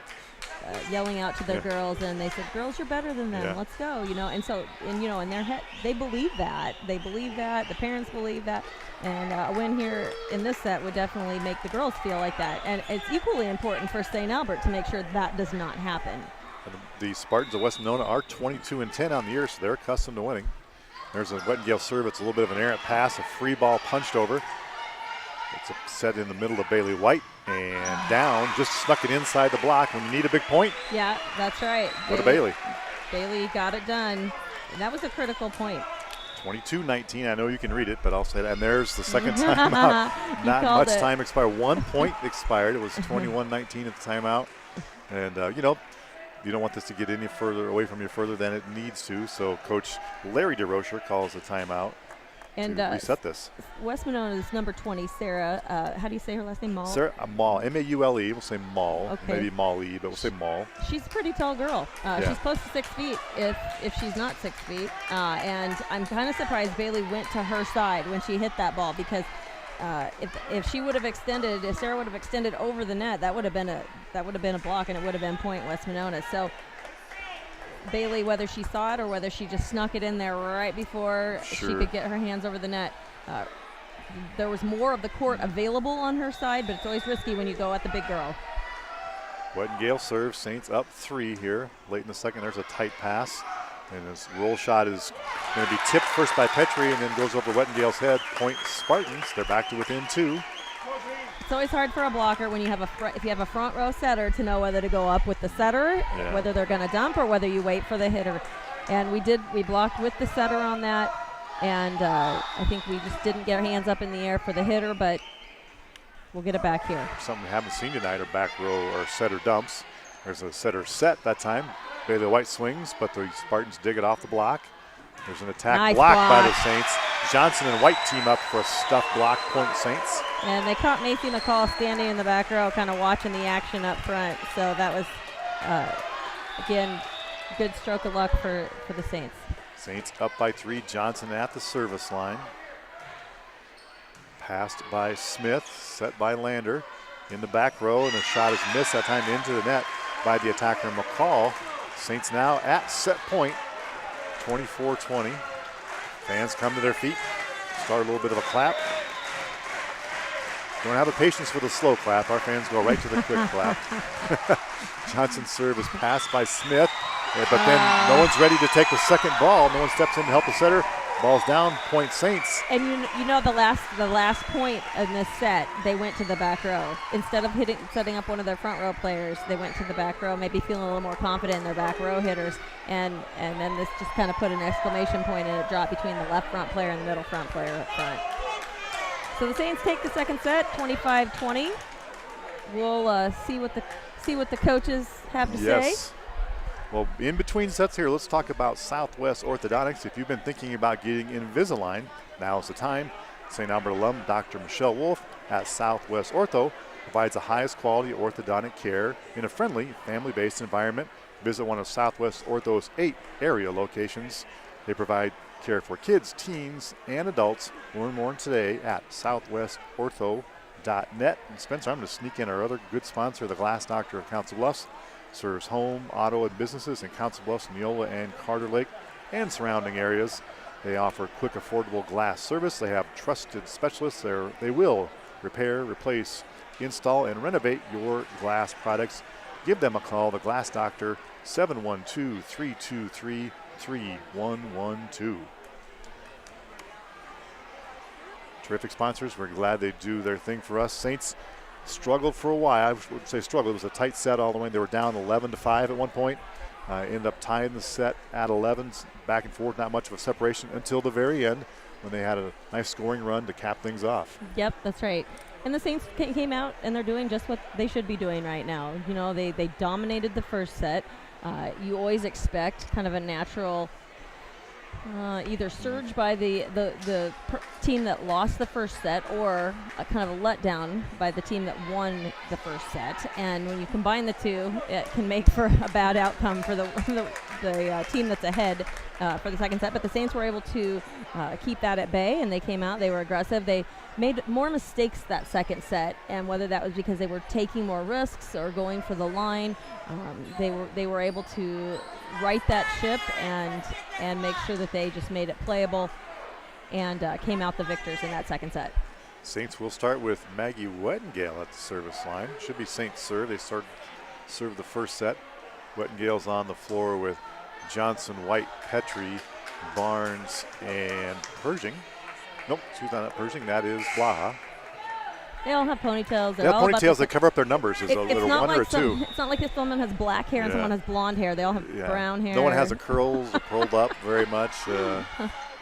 yelling out to their girls, and they said, girls, you're better than them. Let's go, And so, in their head, they believe that. They believe that. The parents believe that. And a win here in this set would definitely make the girls feel like that. And it's equally important for St. Albert to make sure that does not happen. And the Spartans of West Monona are 22-10 on the year, so they're accustomed to winning. There's a Wettengale serve. It's a little bit of an errant pass, a free ball punched over. It's set in the middle of Bailey White and down. Just snuck it inside the block when you need a big point. Yeah, that's right. Go to Bailey. Bailey got it done. And that was a critical point. 22-19. I know you can read it, but I'll say that. And there's the second timeout. Not much time expired. 1 point expired. It was 21-19 at the timeout. And, you don't want this to get any further away from you further than it needs to. So Coach Larry DeRocher calls a timeout to reset this. West Monona's number 20, Sarah. How do you say her last name? Maul? Sarah Maul. M-A-U-L-E. We'll say Maul. Okay. Maybe Maul-E, but we'll say Maul. She's a pretty tall girl. She's close to 6 feet if she's not 6 feet. And I'm kind of surprised Bailey went to her side when she hit that ball because if she would have extended, if Sarah would have extended over the net, that would have been a block, and it would have been point West Monona. So Bailey, whether she saw it or whether she just snuck it in there right before she could get her hands over the net, there was more of the court available on her side, but it's always risky when you go at the big girl. Wettengale serves. Saints up 3 here. Late in the second, there's a tight pass. And his roll shot is going to be tipped first by Petrie and then goes over Wettengale's head. Point Spartans. They're back to within 2. It's always hard for a blocker when you have if you have a front row setter to know whether to go up with the setter, whether they're going to dump, or whether you wait for the hitter. And we blocked with the setter on that, and I think we just didn't get our hands up in the air for the hitter, but we'll get it back here. Something we haven't seen tonight are back row or setter dumps. There's a setter set that time. Bailey White swings, but the Spartans dig it off the block. There's an attack block by the Saints. Johnson and White team up for a stuffed block, point Saints. And they caught Macy McCall standing in the back row kind of watching the action up front. So that was, again, good stroke of luck for the Saints. Saints up by 3. Johnson at the service line. Passed by Smith, set by Lander in the back row, and the shot is missed that time into the net by the attacker McCall. Saints now at set point, 24-20. Fans come to their feet, start a little bit of a clap. Don't have the patience for the slow clap. Our fans go right to the quick clap. Johnson's serve is passed by Smith, but then no one's ready to take the second ball. No one steps in to help the setter. Ball's down, point Saints. And you know the last point in this set, they went to the back row. Instead of setting up one of their front row players, they went to the back row, maybe feeling a little more confident in their back row hitters. And then this just kind of put an exclamation point and it dropped between the left front player and the middle front player up front. So the Saints take the second set, 25-20. We'll see what the coaches have to say. Well, in between sets here, let's talk about Southwest Orthodontics. If you've been thinking about getting Invisalign, now's the time. St. Albert alum Dr. Michelle Wolf at Southwest Ortho provides the highest quality orthodontic care in a friendly, family-based environment. Visit one of Southwest Ortho's 8 area locations. They provide care for kids, teens, and adults. Learn more today at southwestortho.net. And Spencer, I'm going to sneak in our other good sponsor, the Glass Doctor of Council Bluffs. Serves home, auto, and businesses in Council Bluffs, Neola, and Carter Lake, and surrounding areas. They offer quick, affordable glass service. They have trusted specialists. They will repair, replace, install, and renovate your glass products. Give them a call, the Glass Doctor, 712-323-3112. Terrific sponsors. We're glad they do their thing for us. Saints struggled for a while. I would say struggled. It was a tight set all the way. They were down 11-5 at one point. Ended up tying the set at 11, back and forth, not much of a separation until the very end when they had a nice scoring run to cap things off. Yep, that's right. And the Saints came out and they're doing just what they should be doing right now. You know, they dominated the first set. You always expect kind of a natural either surge by the team that lost the first set or a kind of a letdown by the team that won the first set. And when you combine the two, it can make for a bad outcome for the team that's ahead for the second set. But the Saints were able to keep that at bay, and they came out. They were aggressive. They made more mistakes that second set, and whether that was because they were taking more risks or going for the line, they were able to right that ship and make sure that they just made it playable and came out the victors in that second set. Saints will start with Maggie Wettengale at the service line. Should be Saints serve. They serve the first set. Wettengale's on the floor with Johnson, White, Petrie, Barnes, and Pershing. Nope, she's not Pershing. That is Blaha. They all have ponytails. They have ponytails that cover up their numbers. Is a little one or two. It's not like if someone has black hair and someone has blonde hair. They all have brown hair. No one has the curls curled up very much.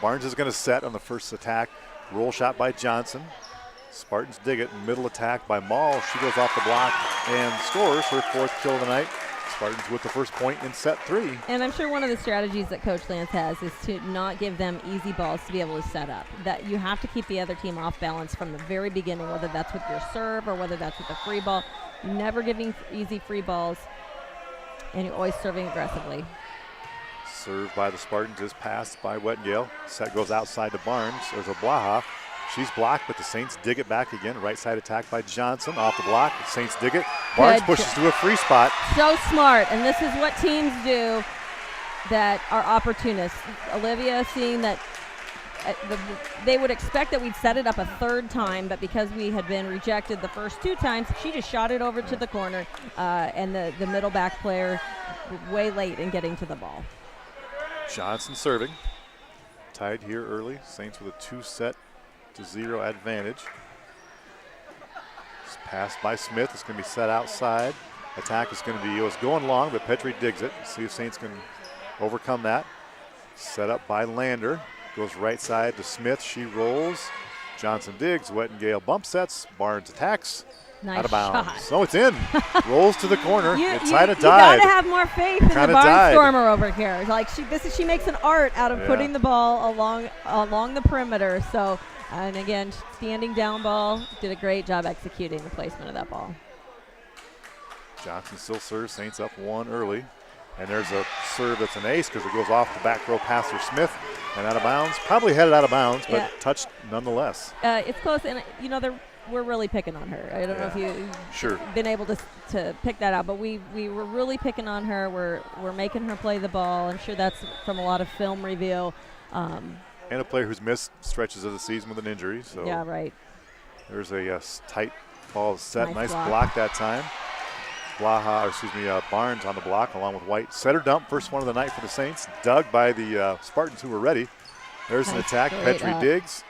Barnes is going to set on the first attack. Roll shot by Johnson. Spartans dig it. Middle attack by Mall. She goes off the block and scores her 4th kill of the night. Spartans with the first point in set 3. And I'm sure one of the strategies that Coach Lance has is to not give them easy balls to be able to set up. That you have to keep the other team off balance from the very beginning, whether that's with your serve or whether that's with a free ball. Never giving easy free balls, and you're always serving aggressively. Served by the Spartans is passed by Wettengale. Set goes outside to Barnes. There's a Blaha. She's blocked, but the Saints dig it back again. Right side attack by Johnson off the block. The Saints dig it. Barnes pushes to a free spot. So smart, and this is what teams do that are opportunists. Olivia seeing that they would expect that we'd set it up a third time, but because we had been rejected the first 2 times, she just shot it over to the corner, and the middle back player way late in getting to the ball. Johnson serving. Tied here early. Saints with a 2-0 advantage. It's passed by Smith. It's going to be set outside. Attack is going to be, it was going long, but Petrie digs it. See if Saints can overcome that. Set up by Lander. Goes right side to Smith. She rolls. Johnson digs. Wettengale bump sets. Barnes attacks. Nice out of bounds. shot. So it's in. Rolls to the corner. It's You died. gotta have more faith in the died. Barnstormer over here. Like she makes an art out of putting the ball along the perimeter. So, and again, standing down ball, did a great job executing the placement of that ball. Johnson still serves. Saints up 1 early. And there's a serve that's an ace because it goes off the back row passer Smith and out of bounds. Probably headed out of bounds, but touched nonetheless. It's close, and we're really picking on her. I don't know if you've been able to pick that out, but we were really picking on her. We're making her play the ball. I'm sure that's from a lot of film review. And a player who's missed stretches of the season with an injury. So yeah, right. There's a tight ball set. Nice block. block that time. Barnes on the block along with White. Setter dump, first one of the night for the Saints. Dug by the Spartans who were ready. There's an Nice attack. straight Petrie up. digs.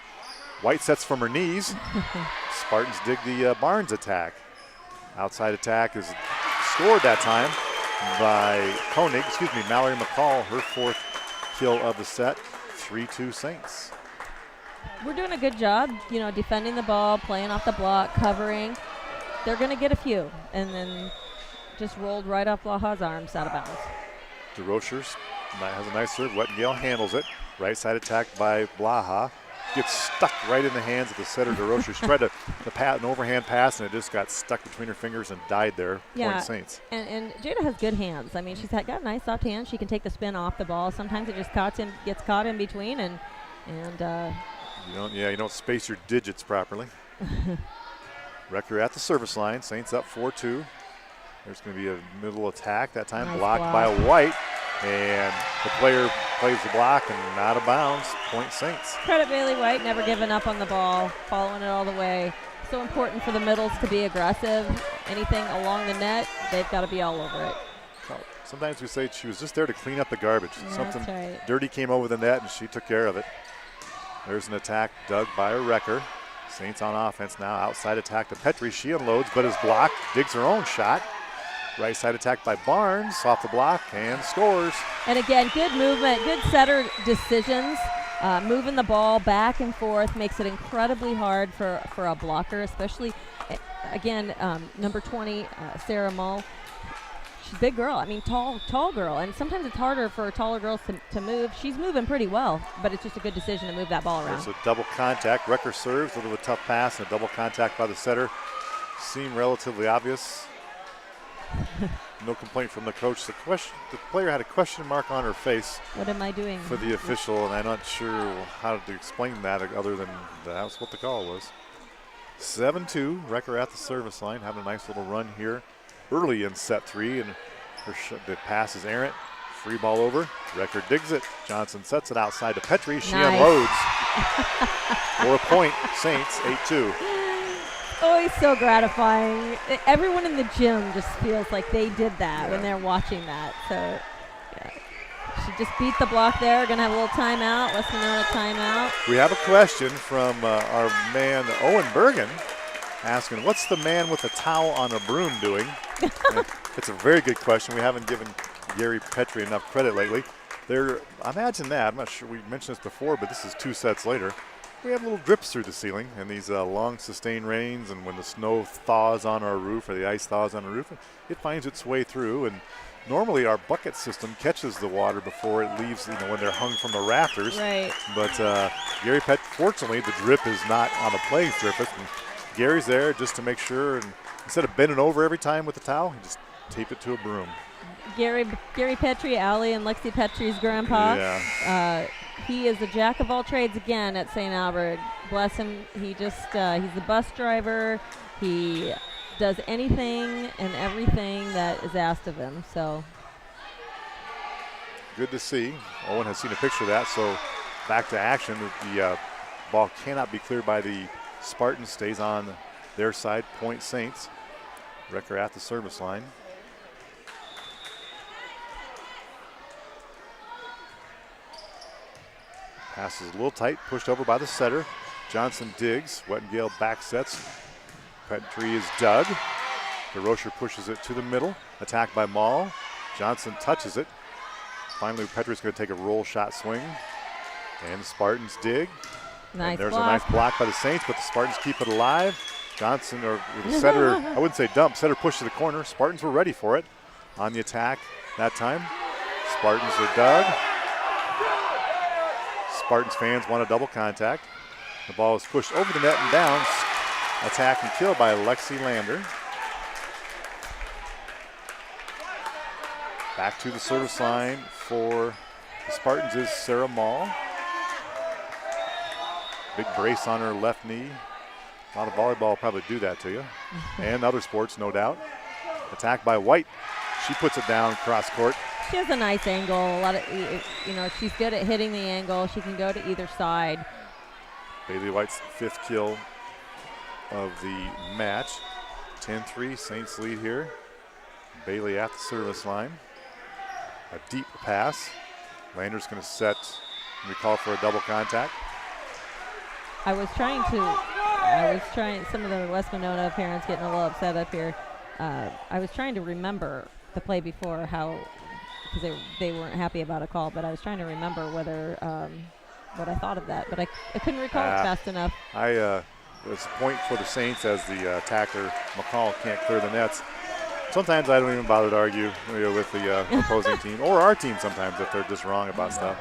White sets from her knees. Spartans dig the Barnes attack. Outside attack is scored that time by Mallory McCall, her 4th kill of the set. 3-2 Saints. We're doing a good job, defending the ball, playing off the block, covering. They're going to get a few, and then just rolled right off Blaha's arms out of bounds. DeRochers has a nice serve. Wettengale handles it. Right side attack by Blaha. Gets stuck right in the hands of the setter, DeRochers. She tried an overhand pass, and it just got stuck between her fingers and died there. Yeah, Point Saints. And Jada has good hands. I mean, she's got nice soft hands. She can take the spin off the ball. Sometimes it just gets caught in between, and you don't space your digits properly. Wrecker at the service line. Saints up 4-2. There's going to be a middle attack that time, Nice blocked block. by White, and the player plays the block and out of bounds. Point Saints. Credit Bailey White, never giving up on the ball, following it all the way. So important for the middles to be aggressive. Anything along the net, they've got to be all over it. Sometimes we say she was just there to clean up the garbage. That's Something right. dirty came over the net, and she took care of it. There's an attack dug by a Wrecker. Saints on offense now. Outside attack to Petrie. She unloads, but is blocked. Digs her own shot. Right side attack by Barnes. Off the block and scores. And again, good movement, good setter decisions. Moving the ball back and forth makes it incredibly hard for a blocker, especially, again, number 20, Sarah Mull. She's a big girl. I mean, tall girl. And sometimes it's harder for taller girls to move. She's moving pretty well, but it's just a good decision to move that ball around. There's a double contact. Wrecker serves, a little bit of a tough pass, and a double contact by the setter. Seemed relatively obvious. No complaint from the coach. The player had a question mark on her face. What am I doing? For the official, and I'm not sure how to explain that other than that's what the call was. 7-2, Wrecker at the service line, having a nice little run here early in set 3, and the pass is errant. Free ball over. Wrecker digs it. Johnson sets it outside to Petrie. She unloads. For a point, Saints 8-2. Always so gratifying. Everyone in the gym just feels like they did that when they're watching that. So, yeah. She just beat the block there. Going to have a little timeout. West Monona timeout. We have a question from our man Owen Bergen asking, what's the man with a towel on a broom doing? It's a very good question. We haven't given Gary Petrie enough credit lately. Imagine that. I'm not sure we mentioned this before, but this is 2 sets later. We have little drips through the ceiling and these long sustained rains, and when the snow thaws on our roof or the ice thaws on the roof, it finds its way through. And normally our bucket system catches the water before it leaves, when they're hung from the rafters. Right. But Gary fortunately, the drip is not on the playing surface. And Gary's there just to make sure, and instead of bending over every time with the towel, he just tape it to a broom. Gary Petrie, Allie and Lexi Petrie's grandpa. Yeah. He is a jack of all trades again at St. Albert. Bless him. He's the bus driver. He does anything and everything that is asked of him. So good to see. Owen has seen a picture of that. So back to action. The ball cannot be cleared by the Spartans. Stays on their side. Point Saints. Wrecker at the service line. Pass is a little tight, pushed over by the setter. Johnson digs. Wettengale back sets. Petrie is dug. DeRocher pushes it to the middle. Attacked by Mall. Johnson touches it. Finally, Petrie's going to take a roll shot swing. And the Spartans dig. nice And there's block. a nice block by the Saints, but the Spartans keep it alive. Johnson, or the setter, I wouldn't say dump, setter pushed to the corner. Spartans were ready for it on the attack that time. Spartans are dug. Spartans fans want a double contact. The ball is pushed over the net and down. Attack and kill by Lexi Lander. Back to the service line for the Spartans is Sarah Mall. Big brace on her left knee. A lot of volleyball will probably do that to you. And other sports, no doubt. Attack by White. She puts it down cross court. She has a nice angle. A lot of, she's good at hitting the angle. She can go to either side. Bailey White's 5th kill of the match. 10-3, Saints lead here. Bailey at the service line. A deep pass. Lander's going to set We call for a double contact. Some of the West Monona parents getting a little upset up here. I was trying to remember the play before because they weren't happy about a call, but I was trying to remember whether what I thought of that, but I couldn't recall it fast enough. It's a point for the Saints as the tackler, McCall, can't clear the nets. Sometimes I don't even bother to argue with the opposing team or our team sometimes if they're just wrong about stuff.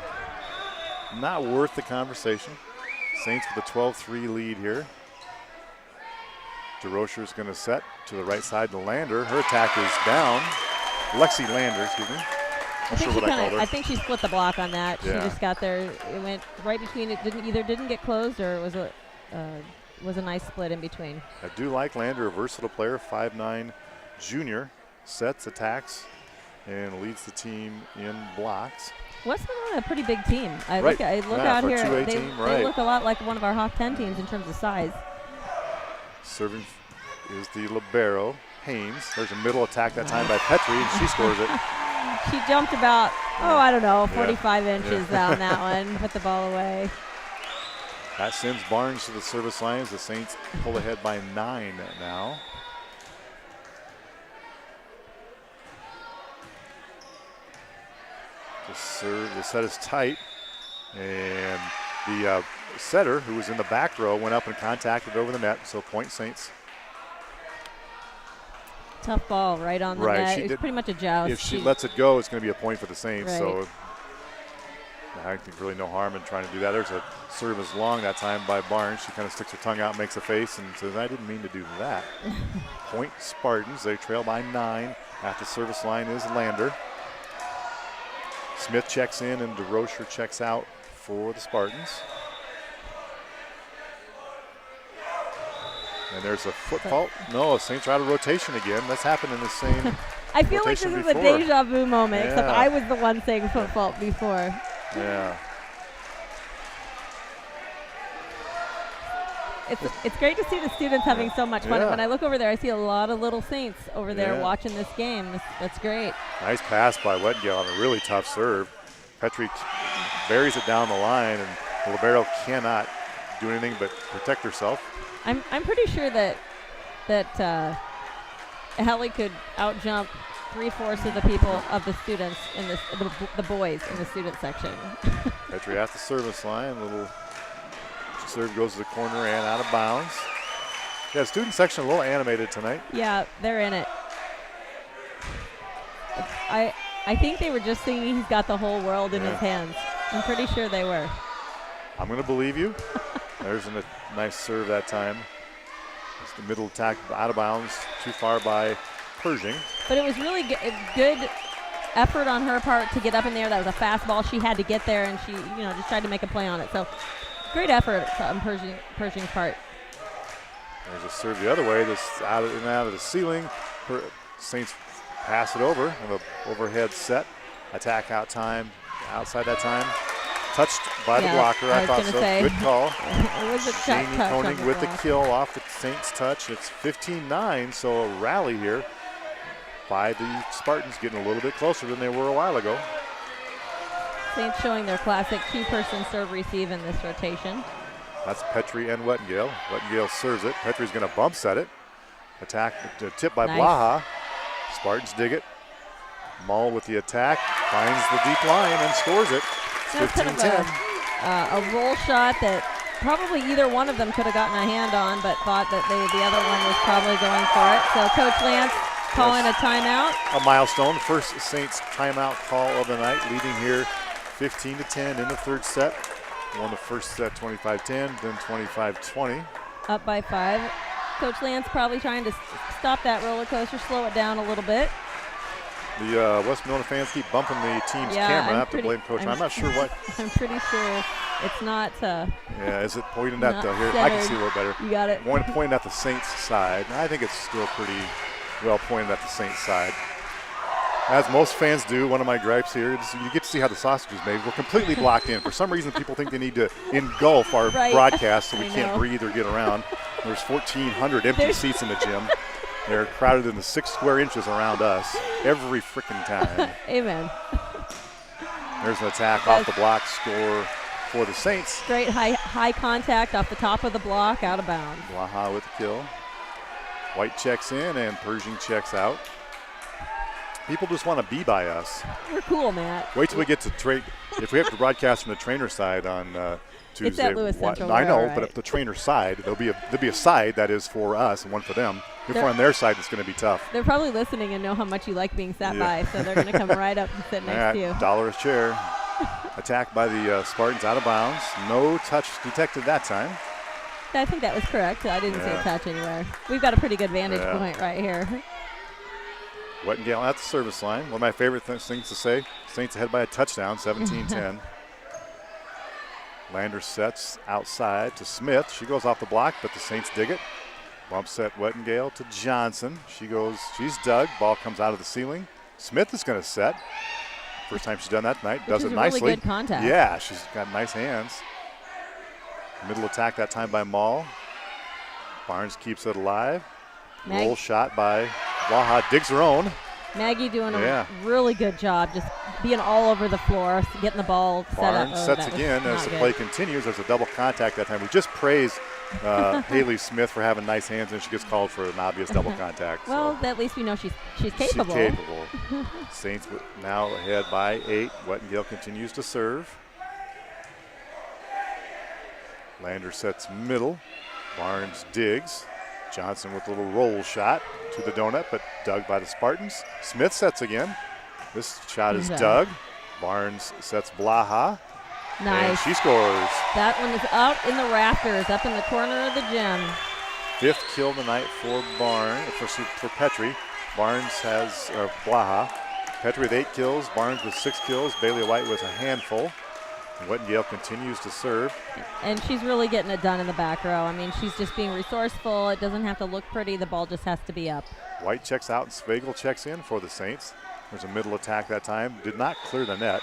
Not worth the conversation. Saints with a 12-3 lead here. DeRocher's going to set to the right side to Lander. Her attack is down. Lexi Lander, excuse me. Not sure what I called her. I think she split the block on that. Yeah. She just got there. It went right between. It didn't get closed, or it was a nice split in between. I do like Lander, a versatile player, 5'9", junior, sets, attacks, and leads the team in blocks. West Monona, a pretty big team. I Right. look out for a here. 2A They team, right. look a lot like one of our Hawk 10 teams in terms of size. Serving is the libero, Haynes. There's a middle attack that time by Petrie, and she scores it. She jumped about, 45 inches down that one, put the ball away. That sends Barnes to the service line as the Saints pull ahead by 9 now. The set is tight, and the setter, who was in the back row, went up and contacted over the net, so point Saints. Tough ball right on the net. It was pretty much a joust. If she lets it go, it's going to be a point for the Saints, right. so I think really no harm in trying to do that. There's a serve as long that time by Barnes. She kind of sticks her tongue out, makes a face, and says, I didn't mean to do that. Point Spartans. They trail by 9. At the service line is Lander. Smith checks in, and DeRocher checks out for the Spartans. And there's a foot fault. No, Saints are out of rotation again. That's happened in the same I feel like this is before. a deja vu moment, except Yeah. I was the one saying foot fault before. Yeah. It's great to see the students having so much fun. Yeah. When I look over there, I see a lot of little Saints over there Yeah. watching this game. That's great. Nice pass by Wetgale on a really tough serve. Petrie buries it down the line, and the libero cannot do anything but protect herself. I'm pretty sure that Hallie could outjump 3/4 of the people of the students in this the boys in the student section. Petrie at the service line. Little serve goes to the corner and out of bounds. Yeah, student section a little animated tonight. Yeah, they're in it. I think they were just singing "He's Got the Whole World in His Hands." I'm pretty sure they were. I'm going to believe you. There's a nice serve that time. It's the middle attack out of bounds, too far by Pershing. But it was really good effort on her part to get up in there. That was a fast ball. She had to get there, and she just tried to make a play on it. So great effort on Pershing's part. There's a serve the other way. This out of the ceiling. Saints pass it over. Have an overhead set. Attack outside that time. Touched by the blocker. I thought so. Good call. It was a Jamie touch Koenig with the block. kill off the Saints touch. It's 15-9, so a rally here by the Spartans, getting a little bit closer than they were a while ago. Saints showing their classic 2-person serve receive in this rotation. That's Petrie and Wettengale. Wettengale serves it. Petrie's going to bump set it. Attack, tip by Nice. Blaha. Spartans dig it. Mull with the attack, finds the deep line and scores it. It's That's 15-10. kind of a roll shot that probably either one of them could have gotten a hand on, but thought that the other one was probably going for it. So Coach Lance calling a timeout. A milestone, first Saints timeout call of the night, leading here 15-10 in the third set. Won the first set 25-10, then 25-20. Up by 5. Coach Lance probably trying to stop that roller coaster, slow it down a little bit. The West Monona fans keep bumping the team's camera. I have to blame Coach. I'm not sure what. I'm pretty sure it's not. Yeah, is it pointing at not here? I can centered. see a little better. You got it. Pointing at the Saints side. I think it's still pretty well pointed at the Saints side. As most fans do, one of my gripes here is you get to see how the sausage is made. We're completely blocked in. For some reason, people think they need to engulf our Right. broadcast so we I can't know. breathe or get around. There's 1,400 empty seats in the gym. They're crowded in the 6 square inches around us every freaking time. Amen. There's an attack off the block, score for the Saints. Straight high contact off the top of the block, out of bounds. Blaha with the kill. White checks in and Pershing checks out. People just want to be by us. We're cool, Matt. Wait till we get to trade. If we have to broadcast from the trainer side on Tuesday. It's at Lewis Central. I know, right. but if the trainer side, there'll be a side that is for us and one for them. If we're on their side, it's going to be tough. They're probably listening and know how much you like being sat by, so they're going to come right up and sit next to you. $1 a chair. Attacked by the Spartans out of bounds. No touch detected that time. I think that was correct. I didn't see a touch anywhere. We've got a pretty good vantage point right here. Wettengale at the service line. One of my favorite things to say. Saints ahead by a touchdown, 17-10. Lander sets outside to Smith. She goes off the block, but the Saints dig it. Bump set Wettengale to Johnson. She's dug. Ball comes out of the ceiling. Smith is going to set. First time she's done that tonight. Does it nicely. Really good contact. Yeah, she's got nice hands. Middle attack that time by Maul. Barnes keeps it alive. Roll shot by Waha, digs her own. Maggie doing a really good job, just being all over the floor, getting the ball set up. Barnes sets again as the play continues. There's a double contact that time. We just praised Haley Smith for having nice hands, and she gets called for an obvious double contact. Well, at least we know she's capable. She's capable. Saints now ahead by 8. Wettengale continues to serve. Lander sets middle. Barnes digs. Johnson with a little roll shot to the donut, but dug by the Spartans. Smith sets again. This shot is dug. Barnes sets Blaha. Nice. And she scores. That one is out in the rafters, up in the corner of the gym. 5th kill tonight for for Petrie. Barnes has Blaha. Petrie with 8 kills. Barnes with 6 kills. Bailey White with a handful. And Wettengale continues to serve. And she's really getting it done in the back row. I mean, she's just being resourceful. It doesn't have to look pretty. The ball just has to be up. White checks out and Svagel checks in for the Saints. There's a middle attack that time. Did not clear the net.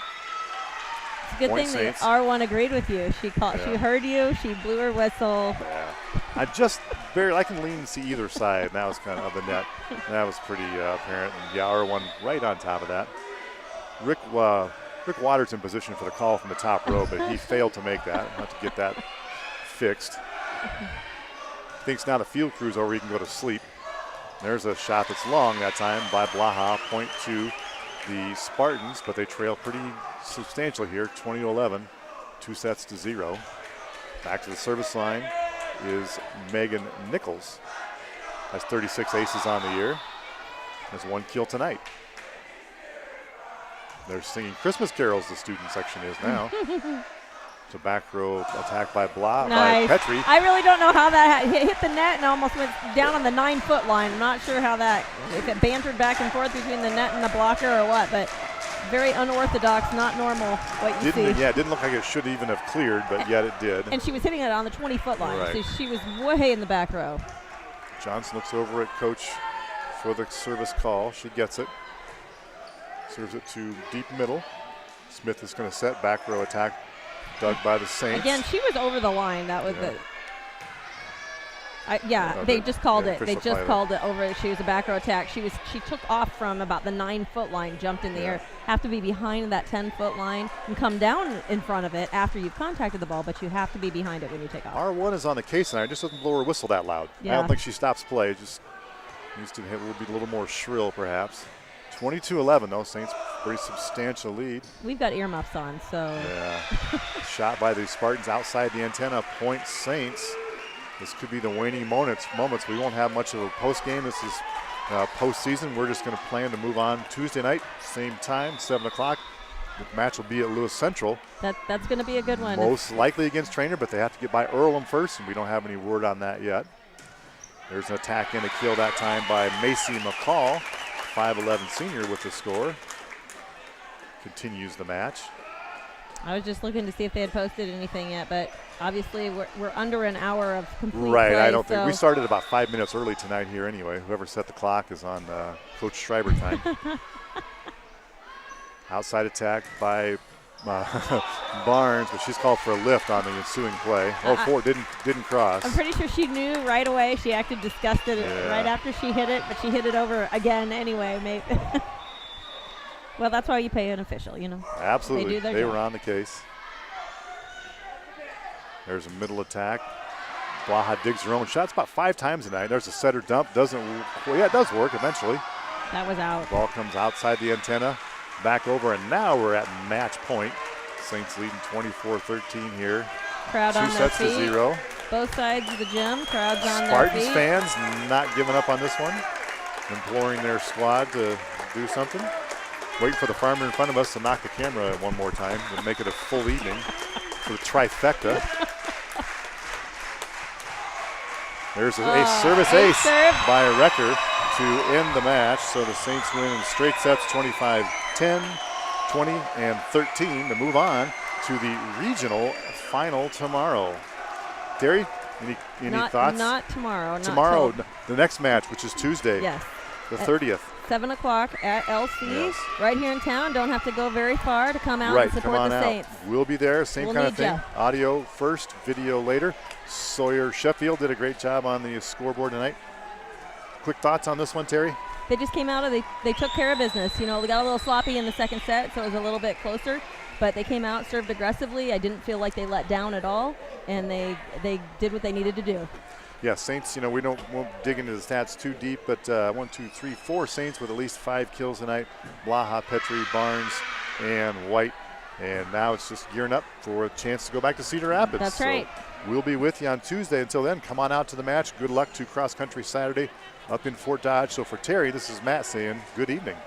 It's a good thing that R1 agreed with you. She heard you. She blew her whistle. Yeah. I can lean and see either side. And that was kind of the net. And that was pretty apparent. And R1 right on top of that. Rick Waters in position for the call from the top row, but he failed to make that. We'll have to get that fixed. Thinks now the field crew's over, he can go to sleep. There's a shot that's long that time by Blaha. Point to the Spartans, but they trail pretty substantially here, 20-11, 2-0. Back to the service line is Megan Nichols. Has 36 aces on the year. Has 1 kill tonight. They're singing Christmas carols, the student section is now. It's a back row attack by by Petrie. I really don't know how that hit the net and almost went down on the 9-foot line. I'm not sure how if it bantered back and forth between the net and the blocker or what, but very unorthodox, not normal what you see. Yeah, it didn't look like it should even have cleared, but yet it did. And she was hitting it on the 20-foot line, right. So she was way in the back row. Johnson looks over at coach for the service call. She gets it. Serves it to deep middle. Smith is going to set back row attack. Dug by the Saints. Again, she was over the line. That was it. They just called it. They just called it over. She was a back row attack. She took off from about the 9-foot line, jumped in the air. Have to be behind that 10-foot line and come down in front of it after you've contacted the ball, but you have to be behind it when you take off. R1 is on the case tonight. Just doesn't blow her whistle that loud. Yeah. I don't think she stops play. Just needs to be a little more shrill, perhaps. 22-11, though. Saints pretty substantial lead. We've got earmuffs on, so. Yeah. Shot by the Spartans outside the antenna. Point Saints. This could be the waning moments. We won't have much of a post game. This is postseason. We're just going to plan to move on Tuesday night, same time, 7 o'clock. The match will be at Lewis Central. That's going to be a good one. Most likely against Trainer, but they have to get by Earlham first, and we don't have any word on that yet. There's an attack and a kill that time by Macy McCall. 5'11" senior with the score. Continues the match. I was just looking to see if they had posted anything yet, but obviously we're under an hour of complete Right, play, I don't think. We started about 5 minutes early tonight here anyway. Whoever set the clock is on Coach Schreiber time. Outside attack by Barnes, but she's called for a lift on the ensuing play. Didn't cross. I'm pretty sure she knew right away. She acted disgusted right after she hit it, but she hit it over again anyway. Maybe. Well, that's why you pay an official, you know. Absolutely. They do their job. Were on the case. There's a middle attack. Blaha digs her own shots about 5 times tonight. There's a setter dump. Doesn't, well, yeah, it does work eventually. That was out. Ball comes outside the antenna, back over, and now we're at match point. Saints leading 24-13 here. Crowd 2 on their sets feet. to 0. Both sides of the gym, crowds on Spartans their feet. fans not giving up on this one, imploring their squad to do something. Waiting for the farmer in front of us to knock the camera one more time to make it a full evening for the trifecta. There's a service ace serve. by Recker to end the match. So the Saints win in straight sets 25-10, 20, and 13 to move on to the regional final tomorrow. Terry, any thoughts? Not tomorrow. Tomorrow, Not the next match, which is Tuesday, yes. the 30th. 7 o'clock at LC, Yes. right here in town. Don't have to go very far to come out Right, and support come on the out. Saints. We'll be there, same We'll kind of need thing. ya. Audio first, video later. Sawyer Sheffield did a great job on the scoreboard tonight. Quick thoughts on this one, Terry? They just came out they took care of business. You know, they got a little sloppy in the second set, so it was a little bit closer. But they came out, served aggressively. I didn't feel like they let down at all, and they did what they needed to do. Yeah, Saints, we won't dig into the stats too deep, but 1, 2, 3, 4 Saints with at least 5 kills tonight. Blaha, Petrie, Barnes, and White. And now it's just gearing up for a chance to go back to Cedar Rapids. That's right. So we'll be with you on Tuesday. Until then, come on out to the match. Good luck to cross country Saturday up in Fort Dodge. So for Terry, this is Matt saying good evening.